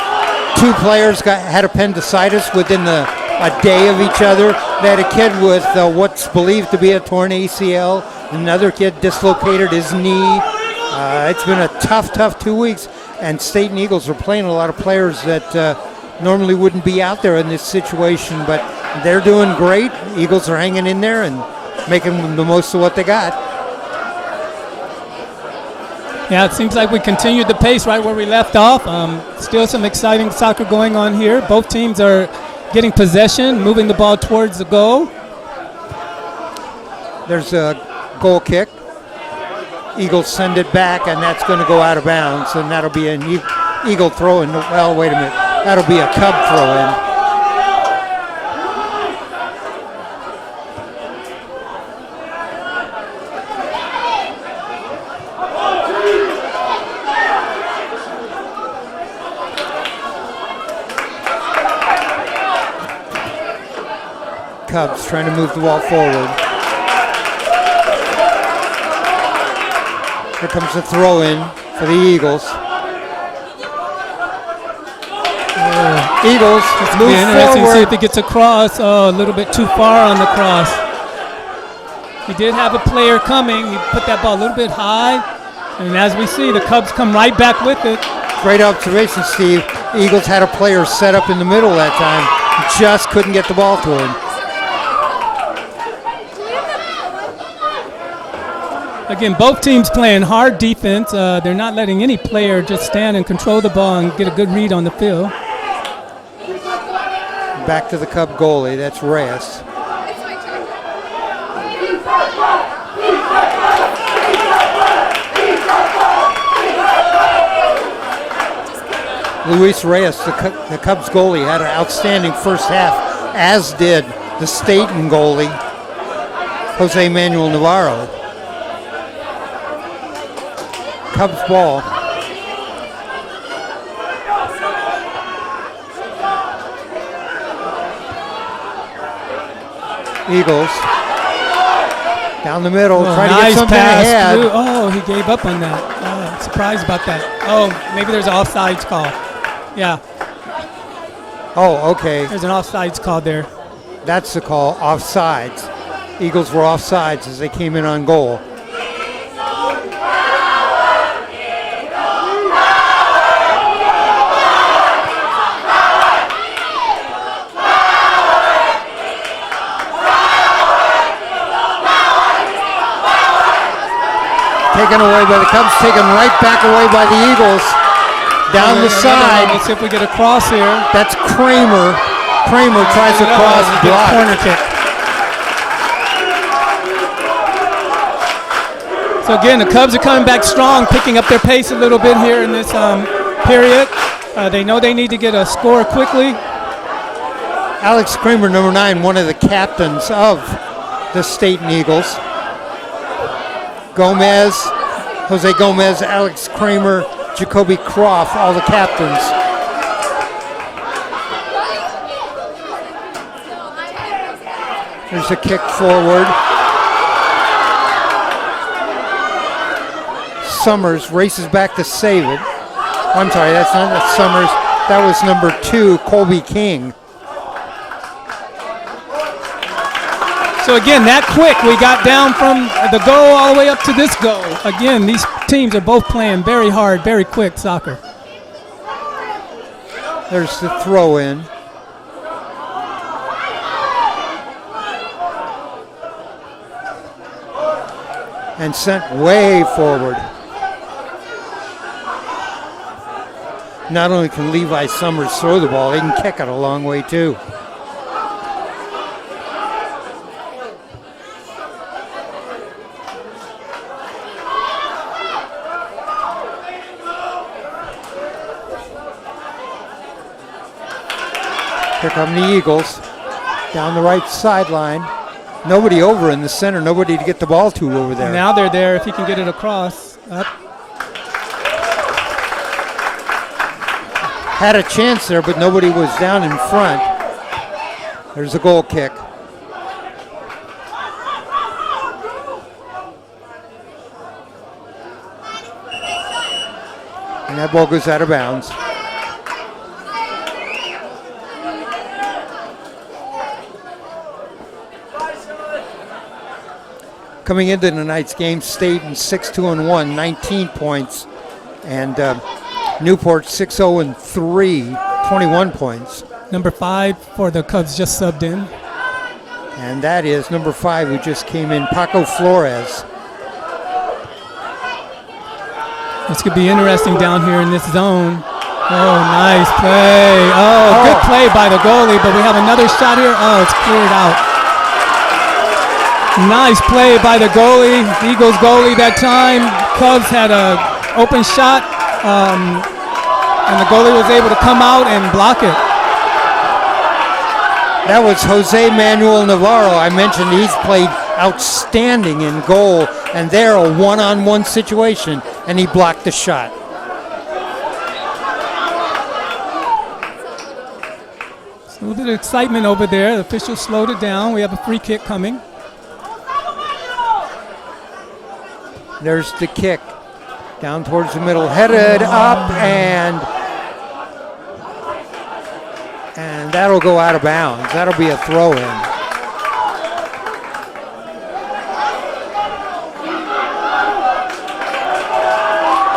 Two players had appendicitis within a day of each other. They had a kid with what's believed to be a torn ACL. Another kid dislocated his knee. It's been a tough 2 weeks, and Stayton Eagles are playing a lot of players that normally wouldn't be out there in this situation, but they're doing great. Eagles are hanging in there and making the most of what they got. Yeah, it seems like we continued the pace right where we left off. Still some exciting soccer going on here. Both teams are getting possession, moving the ball towards the goal. There's a goal kick. Eagles send it back, and that's going to go out of bounds, and that'll be an Eagle throw-in. Well, wait a minute. That'll be a Cub throw-in. Cubs trying to move the ball forward. Here comes the throw-in for the Eagles. Eagles move interesting to see forward. if he gets across. Oh, a little bit too far on the cross. He did have a player coming. He put that ball a little bit high. And as we see, the Cubs come right back with it. Great observation, Steve. Eagles had a player set up in the middle that time. Just couldn't get the ball to him. Again, both teams playing hard defense. They're not letting any player just stand and control the ball and get a good read on the field. Back to the Cub goalie. That's Reyes. Luis Reyes, the Cubs goalie, had an outstanding first half, as did the Stayton goalie, Jose Manuel Navarro. Cubs ball. Eagles. Down the middle, trying to get nice something pass ahead. through. Oh, he gave up on that. Oh, surprised about that. Oh, maybe there's an offsides call. Yeah, Oh, okay. there's an offsides call there. That's the call, offsides. Eagles were offsides as they came in on goal. Taken away by the Cubs, taken right back away by the Eagles. Down the side. Let's see if we get a cross here. That's Kramer. Kramer tries to cross, Get a blocked. corner kick. So again, the Cubs are coming back strong, picking up their pace a little bit here in this period. They know they need to get a score quickly. Alex Kramer, number 9, one of the captains of the Stayton Eagles. Gomez, Jose Gomez, Alex Kramer, Jacoby Croft, all the captains. There's a kick forward. Summers races back to save it. I'm sorry, that's not Summers. That was number 2, Colby King. So again, that quick, we got down from the goal all the way up to this goal. Again, these teams are both playing very hard, very quick soccer. There's the throw in. And sent way forward. Not only can Levi Summers throw the ball, he can kick it a long way too. Here come the Eagles down the right sideline. Nobody over in the center, nobody to get the ball to over there. Now they're there if he can get it across. Up. Had a chance there, but nobody was down in front. There's a goal kick. And that ball goes out of bounds. Coming into tonight's game, Stayton 6-2-1, 19 points, and Newport 6-0-3, 21 points. Number 5 for the Cubs just subbed in. And that is number 5 who just came in, Paco Flores. This could be interesting down here in this zone. Oh, nice play. Oh, good play by the goalie, but we have another shot here. Oh, it's cleared out. Nice play by the goalie, Eagles goalie that time. Cubs had an open shot, and the goalie was able to come out and block it. That was Jose Manuel Navarro. I mentioned he's played outstanding in goal, and they're a one-on-one situation, and he blocked the shot. So a little bit of excitement over there. The officials slowed it down. We have a free kick coming. There's the kick down towards the middle, headed up, and that'll go out of bounds. That'll be a throw-in.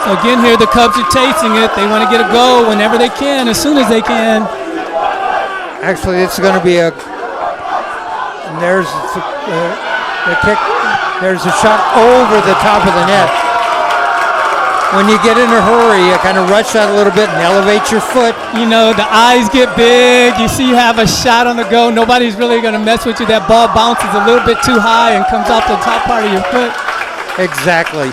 So again here, the Cubs are chasing it. They want to get a goal whenever they can, as soon as they can. Actually, it's going to be and there's the kick. There's a shot over the top of the net. When you get in a hurry, you kind of rush out a little bit and elevate your foot. You know, the eyes get big. You see you have a shot on the go. Nobody's really going to mess with you. That ball bounces a little bit too high and comes off the top part of your foot. Exactly.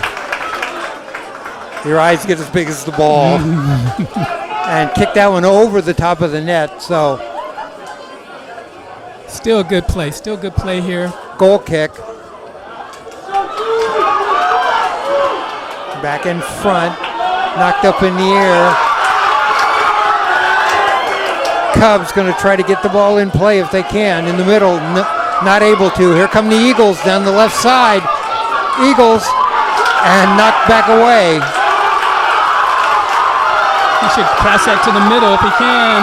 Your eyes get as big as the ball. And kick that one over the top of the net. So still a good play. Still good play here. Goal kick. Back in front, knocked up in the air. Cubs going to try to get the ball in play if they can. In the middle, not able to. Here come the Eagles down the left side. Eagles, and knocked back away. He should pass that to the middle if he can.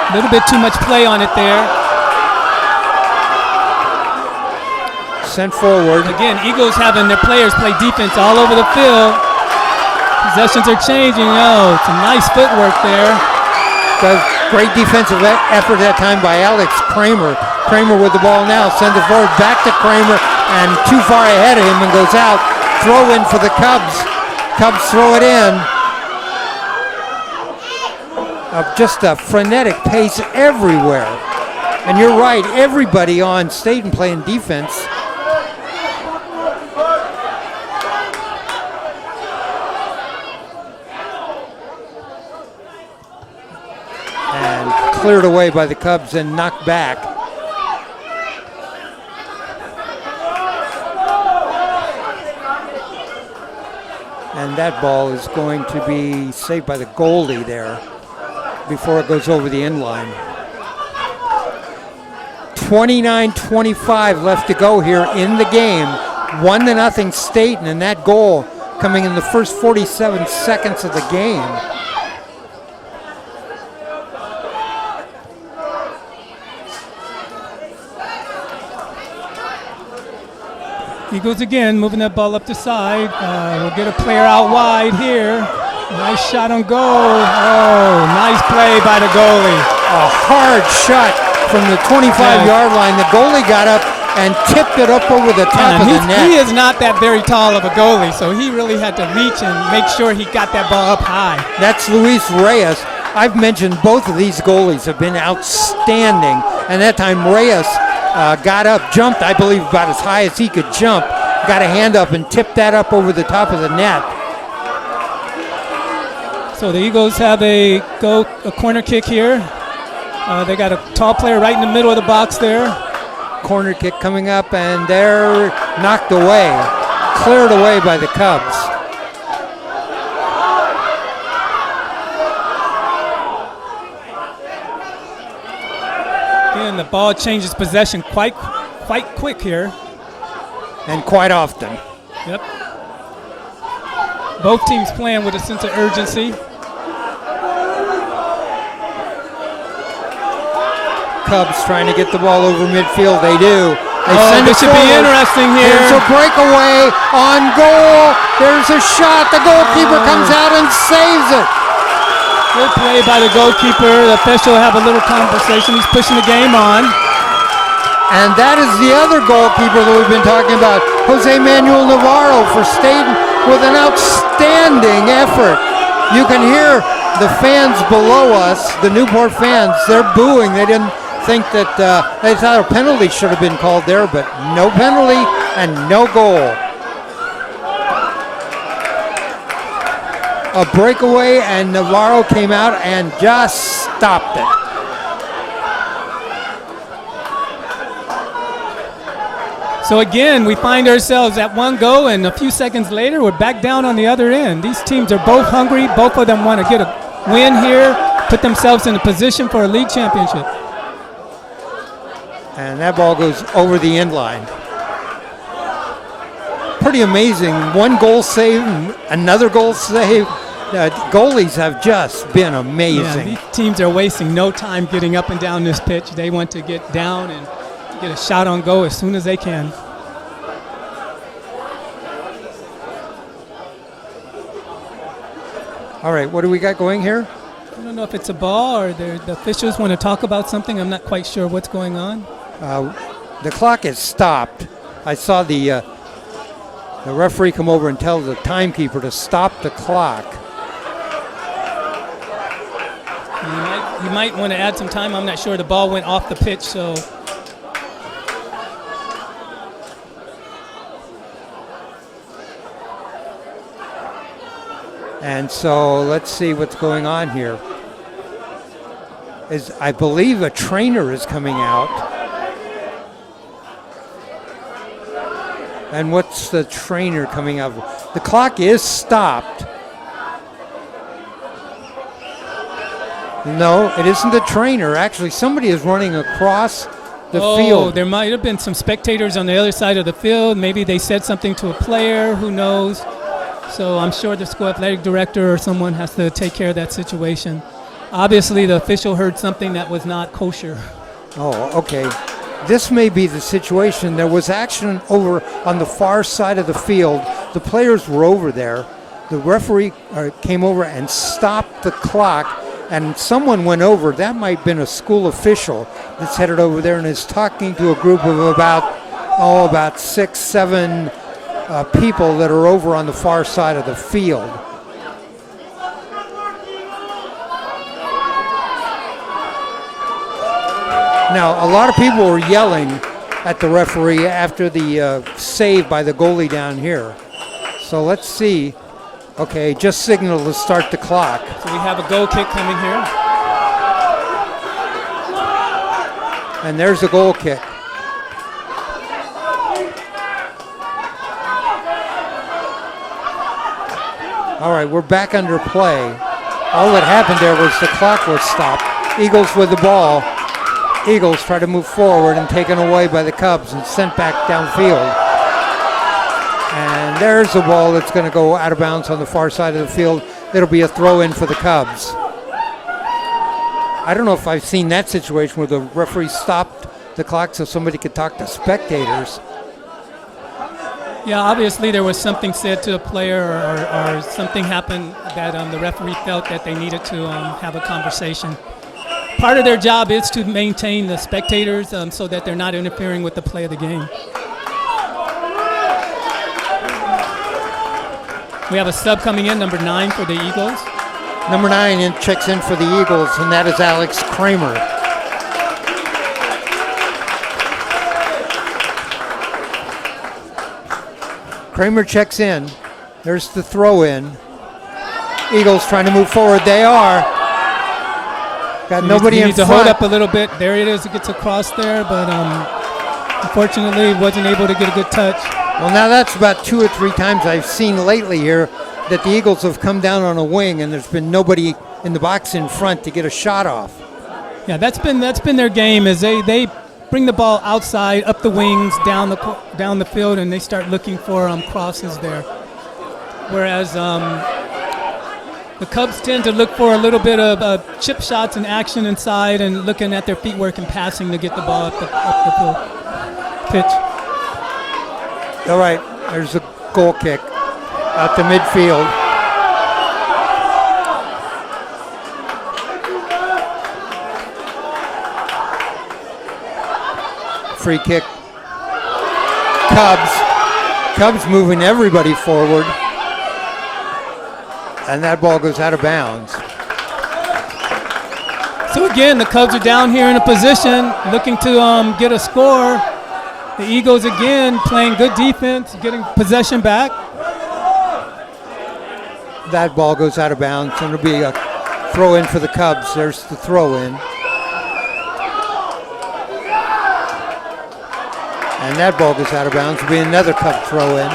A little bit too much play on it there. Sent forward. Again, Eagles having their players play defense all over the field. Possessions are changing. Oh, some nice footwork there. Does great defensive effort that time by Alex Kramer. Kramer with the ball now, sends it forward, back to Kramer, and too far ahead of him and goes out. Throw in for the Cubs. Cubs throw it in. Just a frenetic pace everywhere. And you're right, everybody on Stayton playing defense. And cleared away by the Cubs and knocked back. And that ball is going to be saved by the goalie there before it goes over the end line. 29-25 left to go here in the game. 1-0 Stayton, and that goal coming in the first 47 seconds of the game. Eagles again moving that ball up the side. We'll get a player out wide here. Nice shot on goal. Oh, nice play by the goalie. A hard shot from the 25-yard line. The goalie got up and tipped it up over the top of the net. He is not that very tall of a goalie, so he really had to reach and make sure he got that ball up high. That's Luis Reyes. I've mentioned both of these goalies have been outstanding. And that time Reyes got up, jumped, I believe, about as high as he could jump. Got a hand up and tipped that up over the top of the net. So the Eagles have a corner kick here. They got a tall player right in the middle of the box there. Corner kick coming up, and they're knocked away, cleared away by the Cubs. Again, the ball changes possession quite quick here. And quite often. Yep. Both teams playing with a sense of urgency. Cubs trying to get the ball over midfield. They do. They send it this should be interesting here. There's a breakaway on goal. There's a shot. The goalkeeper comes out and saves it. Good play by the goalkeeper. The official have a little conversation. He's pushing the game on. And that is the other goalkeeper that we've been talking about, Jose Manuel Navarro for Stayton, with an outstanding effort. You can hear the fans below us, the Newport fans, they're booing. They didn't think that, they thought a penalty should have been called there, but no penalty and no goal. A breakaway, and Navarro came out and just stopped it. So again, we find ourselves at one goal, and a few seconds later, we're back down on the other end. These teams are both hungry. Both of them want to get a win here, put themselves in a position for a league championship. And that ball goes over the end line. Pretty amazing. One goal save, another goal save. Goalies have just been amazing. Yeah, these teams are wasting no time getting up and down this pitch. They want to get down and get a shot on goal as soon as they can. All right, what do we got going here? I don't know if it's a ball or the officials want to talk about something. I'm not quite sure what's going on. The clock is stopped. I saw the referee come over and tell the timekeeper to stop the clock. You might want to add some time. I'm not sure. The ball went off the pitch, so. And so let's see what's going on here. I believe a trainer is coming out. And what's the trainer coming up? The clock is stopped. No, it isn't the trainer. Actually, somebody is running across the field. There might have been some spectators on the other side of the field. Maybe they said something to a player. Who knows? So I'm sure the school athletic director or someone has to take care of that situation. Obviously, the official heard something that was not kosher. Oh, okay. This may be the situation. There was action over on the far side of the field. The players were over there. The referee came over and stopped the clock, and someone went over. That might have been a school official that's headed over there and is talking to a group of about 6, 7 people that are over on the far side of the field. Now, a lot of people were yelling at the referee after the save by the goalie down here. So let's see. Okay, just signal to start the clock. So we have a goal kick coming here. And there's the goal kick. All right, we're back under play. All that happened there was the clock was stopped. Eagles with the ball. Eagles try to move forward and taken away by the Cubs and sent back downfield. And there's the ball that's going to go out of bounds on the far side of the field. It'll be a throw-in for the Cubs. I don't know if I've seen that situation where the referee stopped the clock so somebody could talk to spectators. Yeah, obviously there was something said to a player or something happened that the referee felt that they needed to have a conversation. Part of their job is to maintain the spectators so that they're not interfering with the play of the game. We have a sub coming in, number 9 for the Eagles. Number 9 checks in for the Eagles, and that is Alex Kramer. Kramer checks in. There's the throw in. Eagles trying to move forward. They are. Got nobody in front. Needs to hold up a little bit. There it is. It gets across there, but unfortunately wasn't able to get a good touch. Well, now that's about 2 or 3 times I've seen lately here that the Eagles have come down on a wing and there's been nobody in the box in front to get a shot off. Yeah, that's been their game. Is they bring the ball outside, up the wings, down the field, and they start looking for crosses there. Whereas the Cubs tend to look for a little bit of chip shots and action inside and looking at their feet work and passing to get the ball up the pitch. All right, there's a goal kick out to midfield. Free kick. Cubs moving everybody forward. And that ball goes out of bounds. So again, the Cubs are down here in a position looking to get a score. The Eagles again playing good defense, getting possession back. That ball goes out of bounds, and it'll be a throw in for the Cubs. There's the throw in. And that ball goes out of bounds. It'll be another Cub throw in.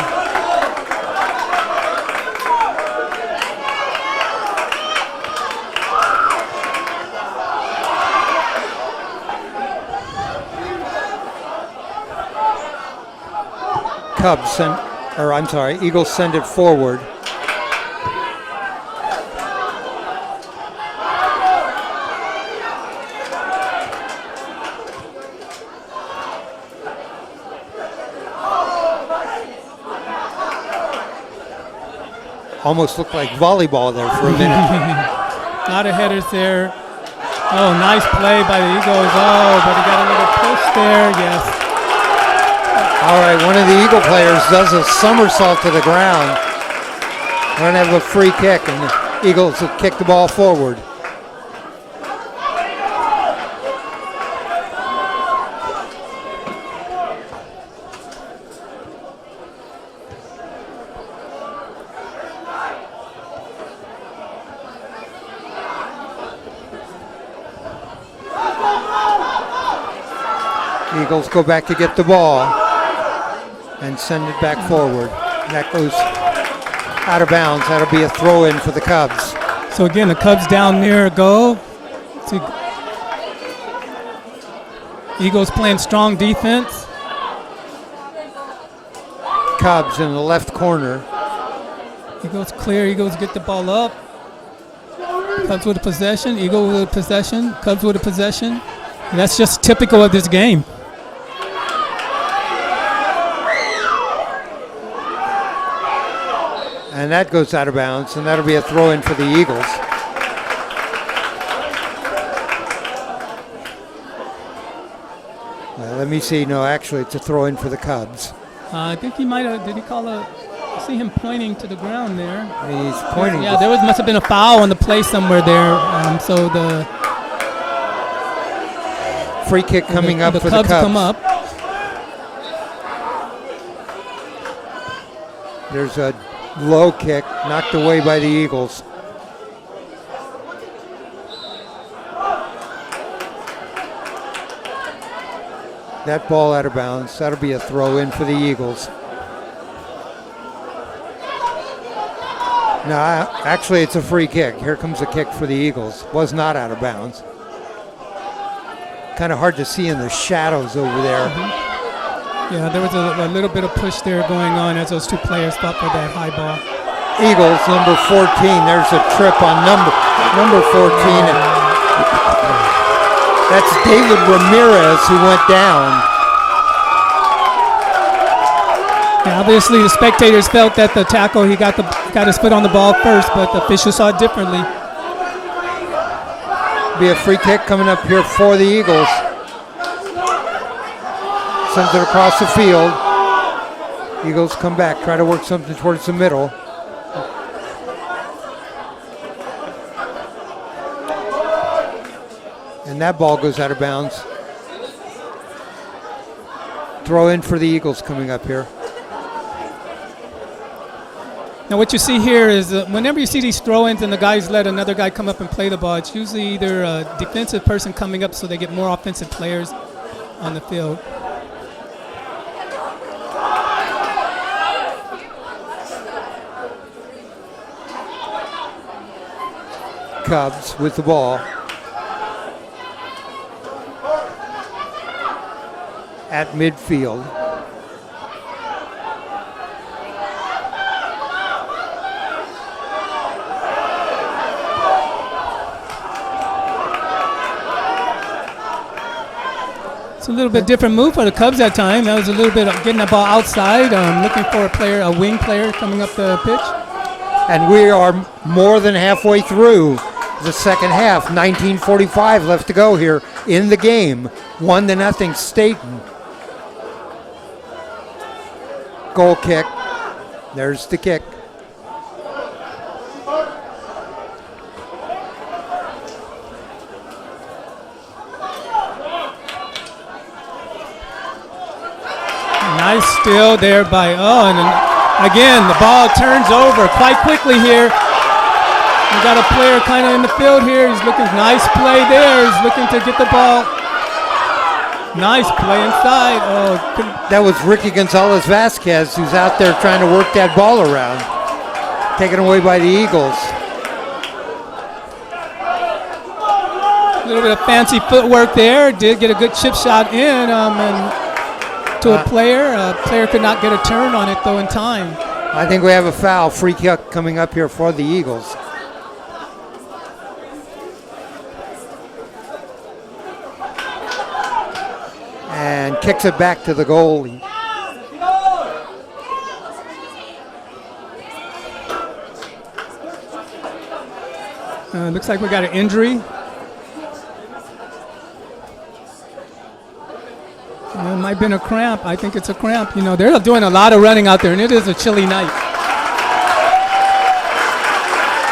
Eagles send it forward. Almost looked like volleyball there for a minute. A lot of headers there. Oh, nice play by the Eagles. Oh, but he got a little push there. Yes. All right, one of the Eagle players does a somersault to the ground. We're going to have a free kick, and the Eagles will kick the ball forward. Eagles go back to get the ball. and send it back forward. That goes out of bounds. That'll be a throw in for the Cubs. So again, the Cubs down near a goal. Eagles playing strong defense. Cubs in the left corner. Eagles clear. Eagles get the ball up. Cubs with a possession. Eagles with a possession. Cubs with a possession. And that's just typical of this game. And that goes out of bounds, and that'll be a throw in for the Eagles. Well, let me see. No, actually, it's a throw in for the Cubs. I think he might have. Did he call a? I see him pointing to the ground there. He's pointing. Yeah, must have been a foul on the play somewhere there. So the free kick coming up for the Cubs. Come up. There's a low kick knocked away by the Eagles. That ball out of bounds. That'll be a throw in for the Eagles. No, actually it's a free kick. Here comes a kick for the Eagles. Was not out of bounds. Kind of hard to see in the shadows over there. Yeah, there was a little bit of push there going on as those two players fought for that high ball. Eagles, number 14. There's a trip on number 14. That's David Ramirez who went down. Yeah, obviously the spectators felt that the tackle, he got his foot on the ball first, but the officials saw it differently. Be a free kick coming up here for the Eagles. Sends it across the field. Eagles come back, try to work something towards the middle. And that ball goes out of bounds. Throw in for the Eagles coming up here. Now what you see here is whenever you see these throw-ins and the guys let another guy come up and play the ball, it's usually either a defensive person coming up so they get more offensive players on the field. Cubs with the ball. At midfield. It's a little bit different move for the Cubs that time. That was a little bit of getting the ball outside, looking for a wing player coming up the pitch. And we are more than halfway through the second half. 19:45 left to go here in the game. 1-0 Stayton. Goal kick. There's the kick. Nice steal there by, and again, the ball turns over quite quickly here. We got a player kind of in the field here. He's looking, nice play there. He's looking to get the ball. Nice play inside. That was Ricky Gonzalez Vasquez who's out there trying to work that ball around. Taken away by the Eagles. A little bit of fancy footwork there. Did get a good chip shot in and to a player. A player could not get a turn on it though in time. I think we have a foul. Free kick coming up here for the Eagles. And kicks it back to the goalie. Looks like we got an injury. It might have been a cramp. I think it's a cramp. You know, they're doing a lot of running out there, and it is a chilly night.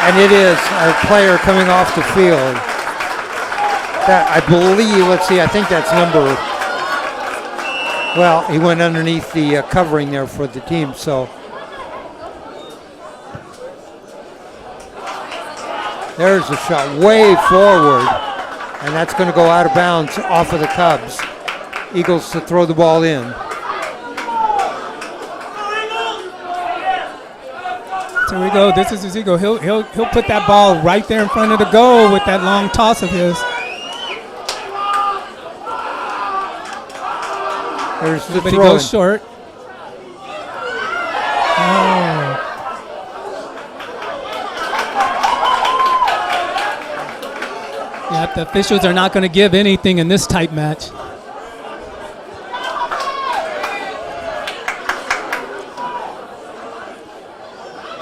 And it is a player coming off the field. That I believe, let's see, I think that's number, well, he went underneath the covering there for the team, so. There's a shot way forward, and that's going to go out of bounds off of the Cubs. Eagles to throw the ball in. Here we go. This is his ego. He'll put that ball right there in front of the goal with that long toss of his. There's the But he throw. goes short. Oh. Yeah, the officials are not going to give anything in this type match.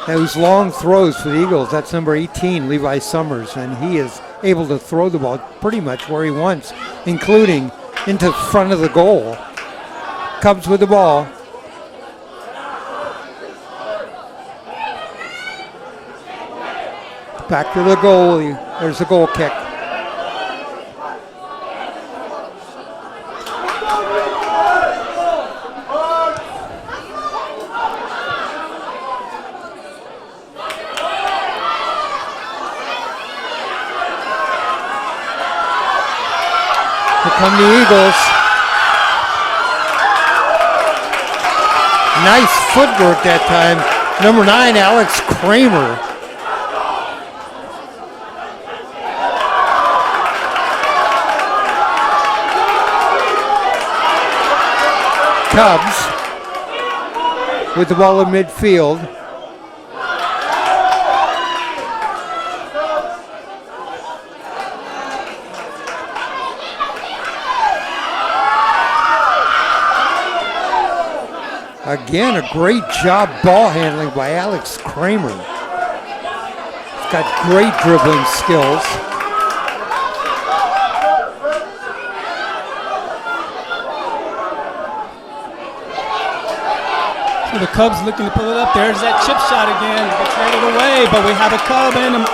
Those long throws for the Eagles, that's number 18, Levi Summers, and he is able to throw the ball pretty much where he wants, including into front of the goal. Cubs with the ball. Back to the goalie. There's the goal kick. Here come the Eagles. Nice footwork that time. Number 9, Alex Kramer. Cubs with the ball in midfield. Again, a great job ball handling by Alex Kramer. He's got great dribbling skills. So the Cubs looking to pull it up. There's that chip shot again. Gets traded away, but we have a Cub in them.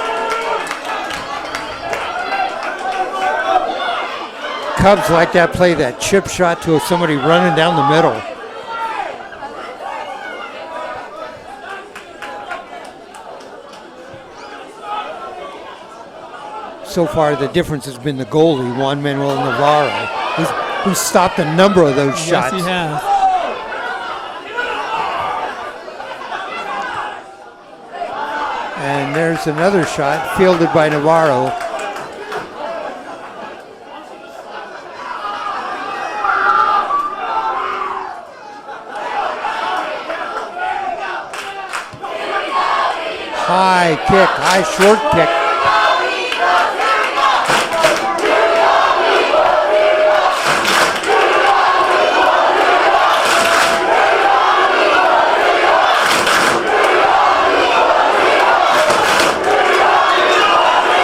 Cubs like that play, that chip shot to somebody running down the middle. So far, the difference has been the goalie, Juan Manuel Navarro, who's stopped a number of those shots. Yes, he has. And there's another shot fielded by Navarro. High kick, high short kick.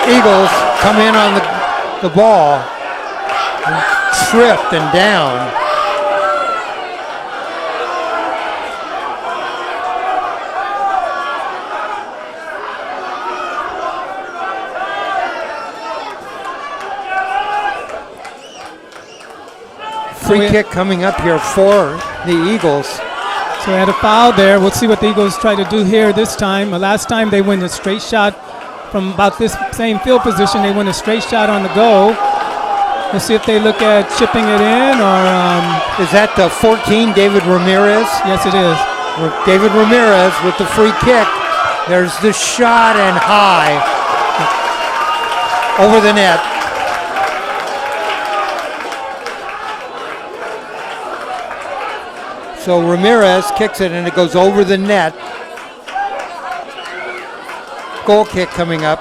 Eagles come in on the ball, and tripped and down. Free kick coming up here for the Eagles. So we had a foul there. We'll see what the Eagles try to do here this time. Last time they went a straight shot from about this same field position. They went a straight shot on the goal. We'll see if they look at chipping it in or... Is that the 14, David Ramirez? Yes, it is. David Ramirez with the free kick. There's the shot and high. Over the net. So Ramirez kicks it and it goes over the net. Goal kick coming up.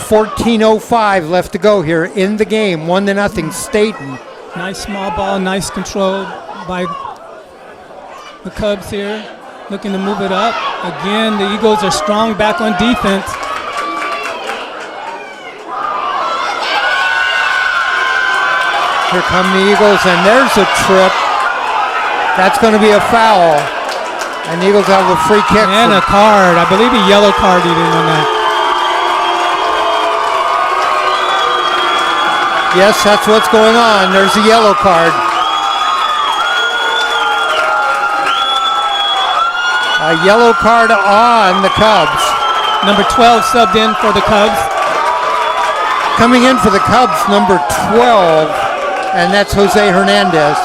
.14:05 left to go here in the game. 1-0 Stayton. Nice small ball, nice control by the Cubs here. Looking to move it up. Again, the Eagles are strong back on defense. Here come the Eagles, and there's a trip. That's going to be a foul. And the Eagles have a free kick. And a card. I believe a yellow card even on that. Yes, that's what's going on. There's a yellow card. A yellow card on the Cubs. Number 12 subbed in for the Cubs. Coming in for the Cubs, number 12, and that's Jose Hernandez.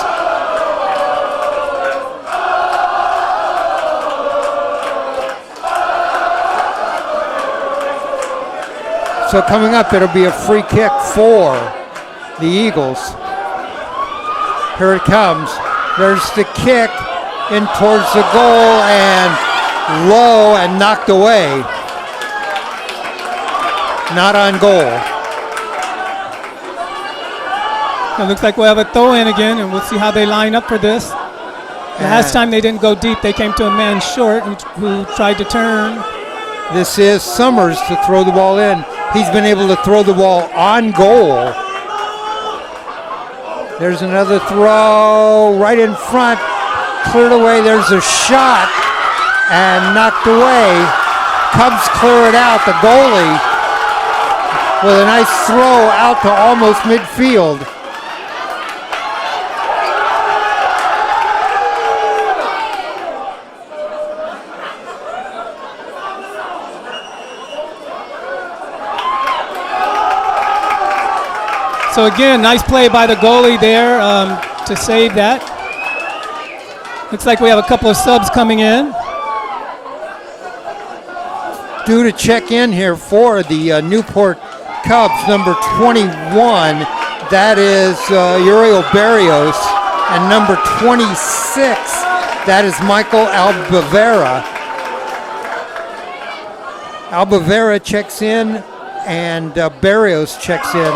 So coming up, it'll be a free kick for the Eagles. Here it comes. There's the kick in towards the goal and low and knocked away. Not on goal. It looks like we'll have a throw in again, and we'll see how they line up for this. Last time they didn't go deep. They came to a man short who tried to turn. This is Summers to throw the ball in. He's been able to throw the ball on goal. There's another throw right in front. Cleared away. There's a shot and knocked away. Cubs clear it out. The goalie with a nice throw out to almost midfield. So again, nice play by the goalie there to save that. Looks like we have a couple of subs coming in. Due to check in here for the Newport Cubs, number 21, that is Uriel Barrios, and number 26, that is Michael Albavera. Albavera checks in, and Barrios checks in.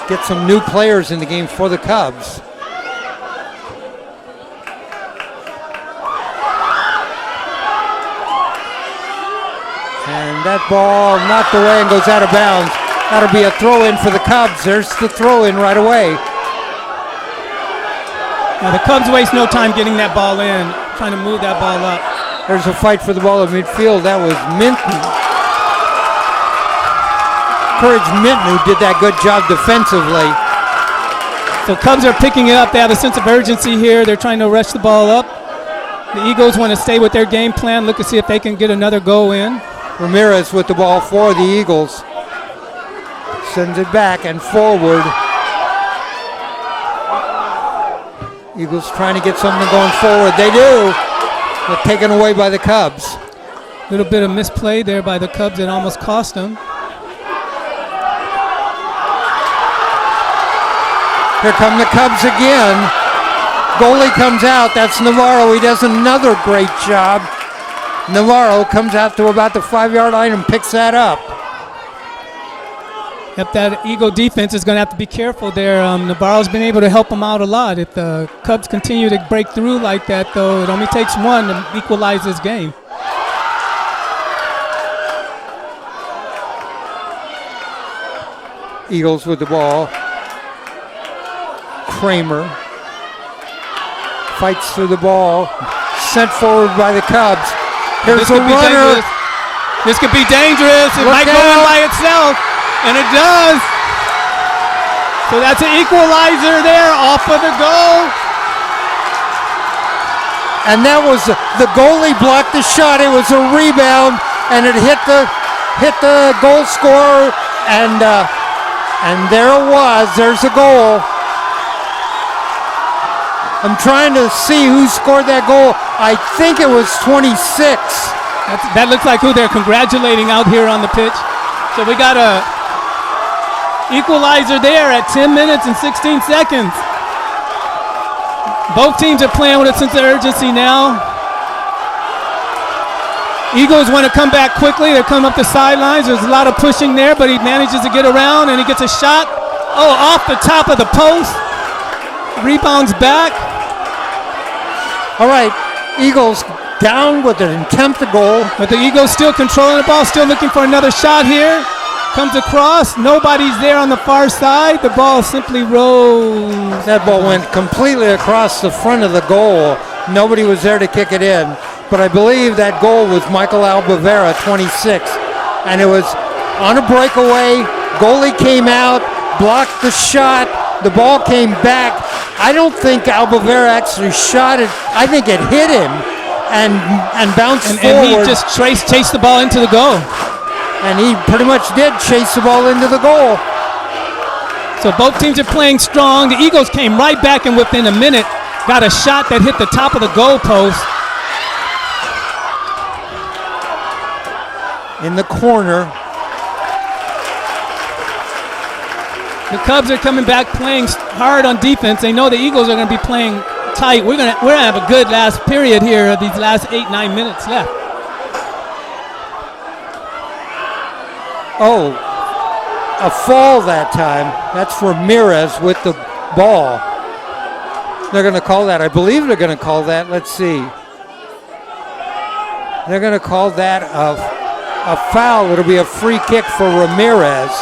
Get some new players in the game for the Cubs. And that ball knocked away and goes out of bounds. That'll be a throw-in for the Cubs. There's the throw-in right away. Now the Cubs waste no time getting that ball in, trying to move that ball up. There's a fight for the ball at midfield. That was Minton. Courage Minton, who did that good job defensively. So Cubs are picking it up. They have a sense of urgency here. They're trying to rush the ball up. The Eagles want to stay with their game plan, look to see if they can get another goal in. Ramirez with the ball for the Eagles. Sends it back and forward. Eagles trying to get something going forward. They do. But taken away by the Cubs. A little bit of misplay there by the Cubs that almost cost them. Here come the Cubs again. Goalie comes out. That's Navarro. He does another great job. Navarro comes out to about the 5-yard line and picks that up. Yep, that Eagle defense is going to have to be careful there. Navarro's been able to help them out a lot. If the Cubs continue to break through like that, though, it only takes one to equalize this game. Eagles with the ball. Kramer fights through the ball. Sent forward by the Cubs. Here's a runner. This could be dangerous. It might go in by itself, and it does. So that's an equalizer there off of the goal. And that was the goalie blocked the shot. It was a rebound, and it hit the goal scorer, and there it was. There's a goal. I'm trying to see who scored that goal. I think it was 26. That looks like who they're congratulating out here on the pitch. So we got a equalizer there at 10 minutes and 16 seconds. Both teams are playing with a sense of urgency now. Eagles want to come back quickly. They're coming up the sidelines. There's a lot of pushing there, but he manages to get around and he gets a shot. Oh, off the top of the post. Rebounds back. All right, Eagles down with an attempted goal. But the Eagles still controlling the ball, still looking for another shot here. Comes across, nobody's there on the far side. The ball simply rolls. That ball went completely across the front of the goal. Nobody was there to kick it in. But I believe that goal was Michael Albavera, 26. And it was on a breakaway. Goalie came out, blocked the shot. The ball came back. I don't think Albavera actually shot it. I think it hit him and bounced forward. And he just chased the ball into the goal. And he pretty much did chase the ball into the goal. So both teams are playing strong. The Eagles came right back and within a minute got a shot that hit the top of the goal post. In the corner. The Cubs are coming back playing hard on defense. They know the Eagles are going to be playing tight. We're gonna have a good last period here. These last 8-9 minutes left. Oh, a fall that time. That's for Ramirez with the ball. They're going to call that. I believe they're going to call that. Let's see. They're going to call that a foul. It'll be a free kick for Ramirez.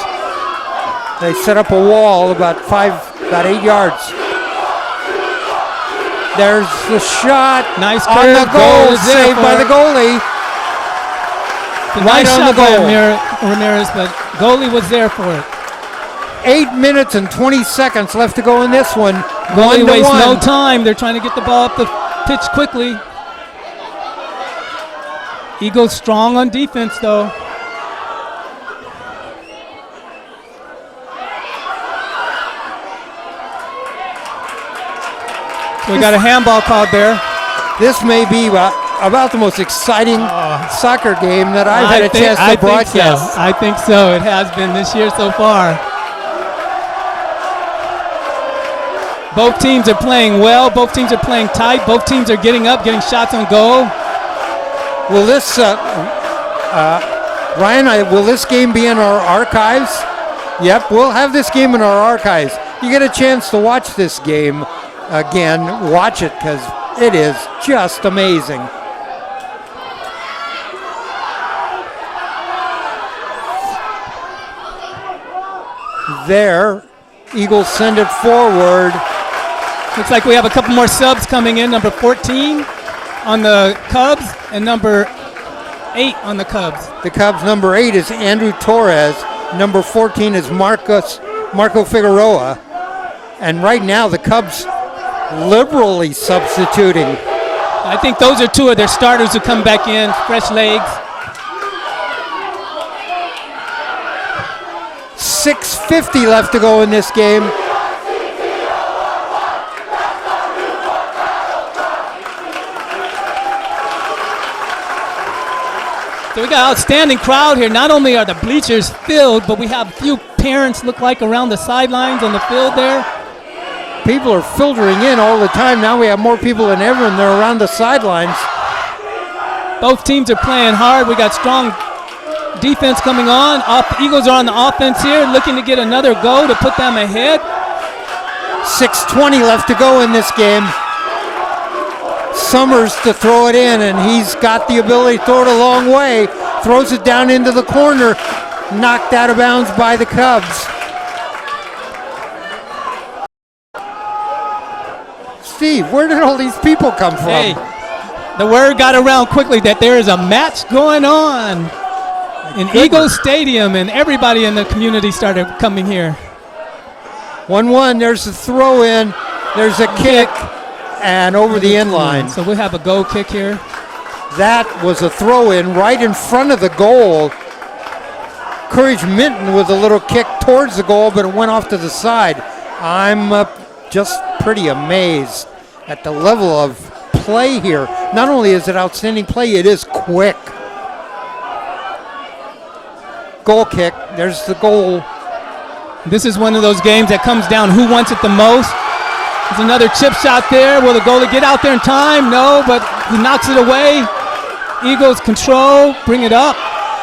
They set up a wall about 8 yards. There's the shot. Nice on the goal, saved by the goalie. Right Nice on shot the goal, by Ramirez, but goalie was there for it. 8 minutes and 20 seconds left to go in this one. Goalie 1-1. wastes no time. They're trying to get the ball up the pitch quickly. Eagles strong on defense, though. We got a handball called there. This may be about the most exciting soccer game that I've had a chance to broadcast. I think so. It has been this year so far. Both teams are playing well. Both teams are playing tight. Both teams are getting up, getting shots on goal. Will this, Ryan, will this game be in our archives? Yep, we'll have this game in our archives. You get a chance to watch this game again, watch it because it is just amazing. There, Eagles send it forward. Looks like we have a couple more subs coming in. Number 14 on the Cubs and number 8 on the Cubs. The Cubs' number 8 is Andrew Torres. Number 14 is Marco Figueroa. And right now the Cubs liberally substituting. I think those are two of their starters who come back in, fresh legs. 6:50 left to go in this game. So we got an outstanding crowd here. Not only are the bleachers filled, but we have a few parents look like around the sidelines on the field there. People are filtering in all the time. Now we have more people than ever, and they're around the sidelines. Both teams are playing hard. We got strong defense coming on. Eagles are on the offense here, looking to get another goal to put them ahead. 6:20 left to go in this game. Summers to throw it in, and he's got the ability to throw it a long way. Throws it down into the corner. Knocked out of bounds by the Cubs. Steve, where did all these people come from? Hey, the word got around quickly that there is a match going on in Eagles Stadium, and everybody in the community started coming here. 1-1, there's a throw in, there's a kick, and over the end line. So we have a goal kick here. That was a throw in right in front of the goal. Courage Minton with a little kick towards the goal, but it went off to the side. I'm just pretty amazed at the level of play here. Not only is it outstanding play, it is quick. Goal kick, there's the goal. This is one of those games that comes down who wants it the most. There's another chip shot there. Will the goalie get out there in time? No, but he knocks it away. Eagles control, bring it up.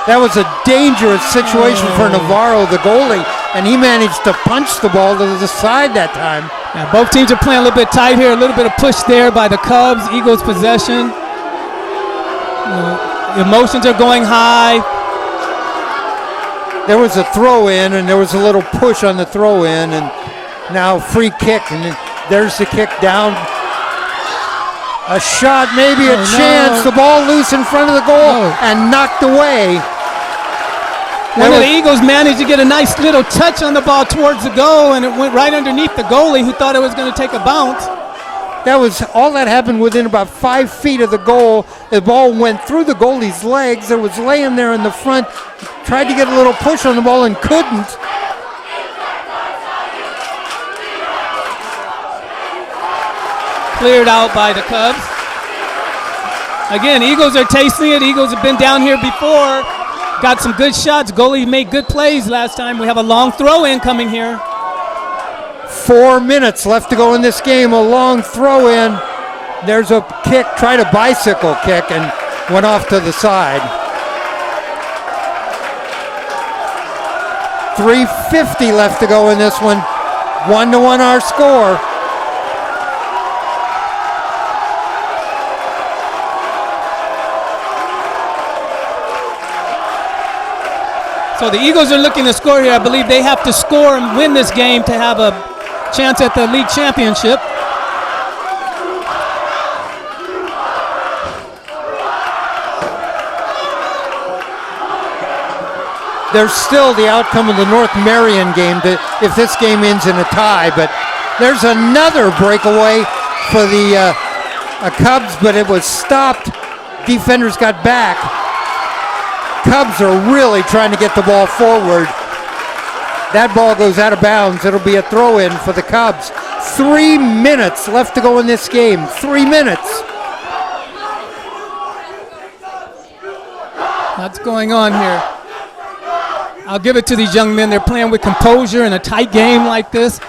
That was a dangerous situation for Navarro, the goalie, and he managed to punch the ball to the side that time. Yeah, both teams are playing a little bit tight here. A little bit of push there by the Cubs. Eagles possession. Emotions are going high. There was a throw in, and there was a little push on the throw in, and now free kick, and there's the kick down. A shot, maybe a chance. The ball loose in front of the goal and knocked away. One of the Eagles managed to get a nice little touch on the ball towards the goal, and it went right underneath the goalie, who thought it was going to take a bounce. That was all that happened within about 5 feet of the goal. The ball went through the goalie's legs. It was laying there in the front. Tried to get a little push on the ball and couldn't. cleared out by the Cubs. Again, Eagles are tasting it. Eagles have been down here before. Got some good shots. Goalie made good plays last time. We have a long throw in coming here. 4 minutes left to go in this game. A long throw in. There's a kick, tried a bicycle kick and went off to the side. 3:50 left to go in this one. 1-1 our score. So the Eagles are looking to score here. I believe they have to score and win this game to have a chance at the league championship. There's still the outcome of the North Marion game if this game ends in a tie, but there's another breakaway for the Cubs, but it was stopped. Defenders got back. Cubs are really trying to get the ball forward. That ball goes out of bounds. It'll be a throw-in for the Cubs. 3 minutes left to go in this game. 3 minutes. What's going on here? I'll give it to these young men. They're playing with composure in a tight game like this,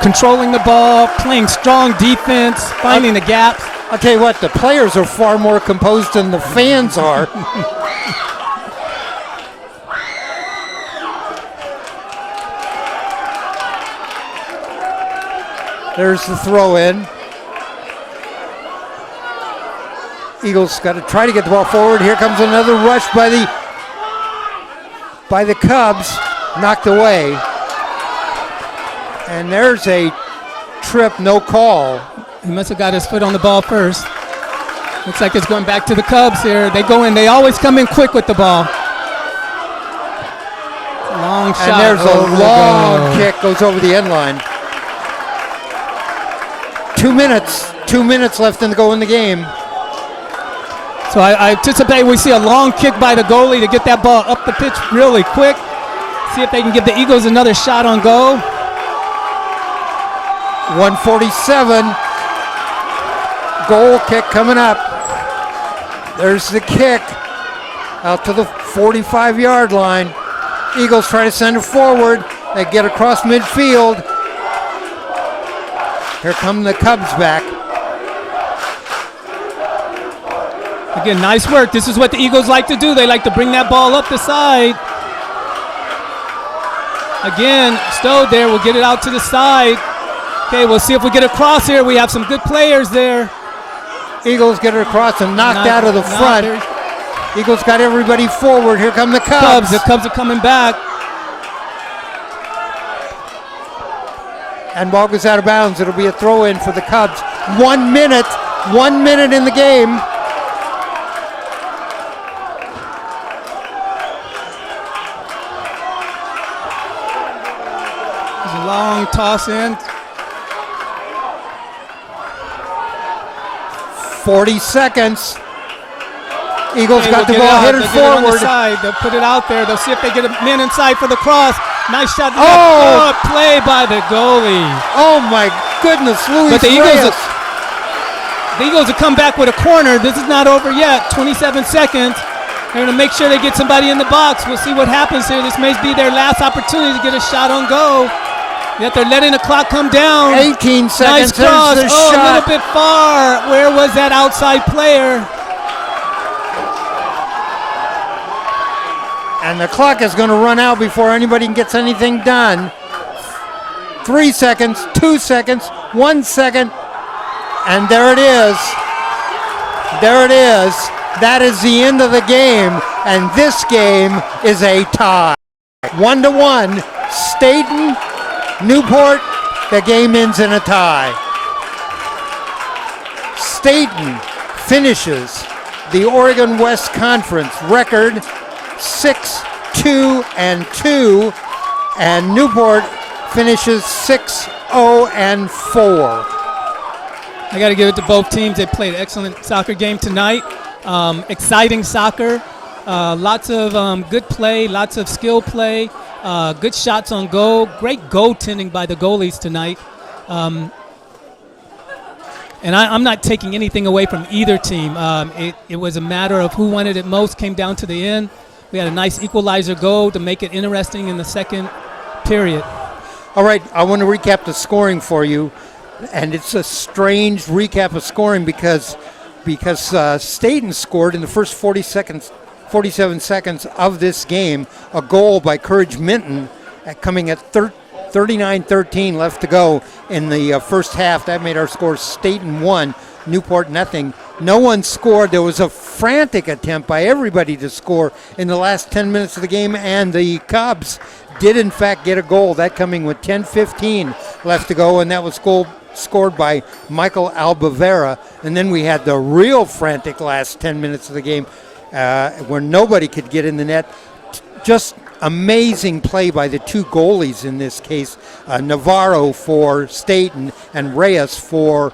controlling the ball, playing strong defense, finding the gaps. I'll tell you what, the players are far more composed than the fans are. There's the throw in. Eagles got to try to get the ball forward. Here comes another rush by the Cubs, knocked away. And there's a trip, no call. He must have got his foot on the ball first. Looks like it's going back to the Cubs here. They go in, they always come in quick with the ball. Long shot. And there's a long kick, goes over the end line. 2 minutes. 2 minutes left to go in the game. So I anticipate we see a long kick by the goalie to get that ball up the pitch really quick. See if they can give the Eagles another shot on goal. 147. Goal kick coming up. There's the kick out to the 45-yard line. Eagles try to send it forward. They get across midfield. Here come the Cubs back. Again, nice work. This is what the Eagles like to do. They like to bring that ball up the side. Again, Stowe there will get it out to the side. Okay, we'll see if we get across here. We have some good players there. Eagles get it across and knocked out of the front. Eagles got everybody forward. Here come the Cubs. The Cubs are coming back. And ball goes out of bounds. It'll be a throw-in for the Cubs. 1 minute. 1 minute in the game. There's a long toss in. 40 seconds. Eagles got the get ball it headed They'll get it on the forward. side. They'll put it out there. They'll see if they get a man inside for the cross. Nice shot. Oh! Good play by the goalie. Oh my goodness, Luis But the Reyes. Eagles will come back with a corner. This is not over yet. 27 seconds. They're going to make sure they get somebody in the box. We'll see what happens here. This may be their last opportunity to get a shot on goal. Yet they're letting the clock come down. 18 seconds. Nice cross. There's the Oh, shot. a little bit far. Where was that outside player? And the clock is going to run out before anybody gets anything done. 3 seconds, 2 seconds, 1 second. And there it is. There it is. That is the end of the game. And this game is a tie. 1-1. Stayton, Newport. The game ends in a tie. Stayton finishes the Oregon West Conference record 6-2-2, and Newport finishes 6-0-4. I got to give it to both teams. They played an excellent soccer game tonight. Exciting soccer. Lots of good play, lots of skill play, good shots on goal. Great goaltending by the goalies tonight. And I'm not taking anything away from either team. It was a matter of who wanted it most, came down to the end. We had a nice equalizer goal to make it interesting in the second period. All right, I want to recap the scoring for you, and it's a strange recap of scoring because Stayton scored in the first 47 seconds of this game a goal by Courage Minton coming at 39-13 left to go in the first half. That made our score Stayton 1, Newport nothing. No one scored. There was a frantic attempt by everybody to score in the last 10 minutes of the game, and the Cubs did in fact get a goal, that coming with 10:15 left to go, and that was scored by Michael Albavera. And then we had the real frantic last 10 minutes of the game where nobody could get in the net. Just amazing play by the two goalies in this case, Navarro for Stayton and Reyes for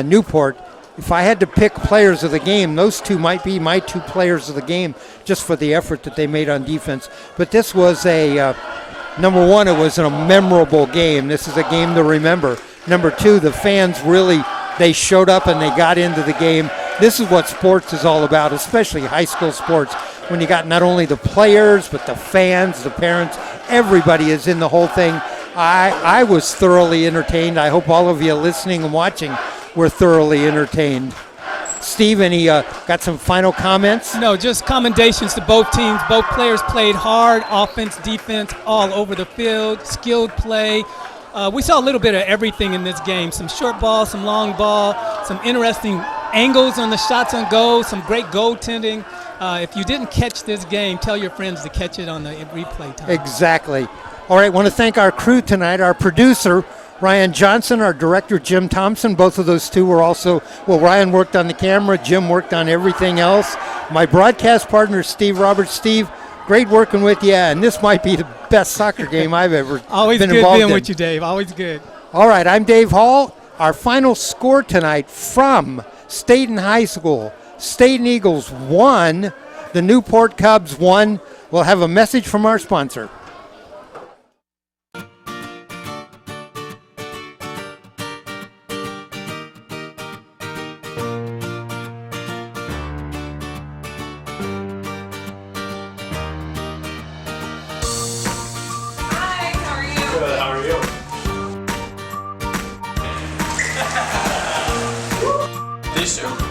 Newport. If I had to pick players of the game, those two might be my two players of the game just for the effort that they made on defense. But this was number one, it was a memorable game. This is a game to remember. Number two, the fans really, they showed up and they got into the game. This is what sports is all about, especially high school sports, when you got not only the players, but the fans, the parents, everybody is in the whole thing. I was thoroughly entertained. I hope all of you listening and watching were thoroughly entertained. Steve, any got some final comments? No, just commendations to both teams. Both players played hard, offense, defense, all over the field, skilled play. We saw a little bit of everything in this game. Some short ball, some long ball, some interesting angles on the shots on goal, some great goaltending. If you didn't catch this game, tell your friends to catch it on the replay time. Exactly. All right, I want to thank our crew tonight, our producer, Ryan Johnson, our director, Jim Thompson. Both of those two were also, well, Ryan worked on the camera, Jim worked on everything else. My broadcast partner, Steve Roberts. Steve, great working with you, and this might be the best soccer game I've ever Always been good involved being in. with you, Dave. Always good. All right, I'm Dave Hall. Our final score tonight from Stayton High School, Stayton Eagles 1, the Newport Cubs 1. We'll have a message from our sponsor. Good, how are you? This show.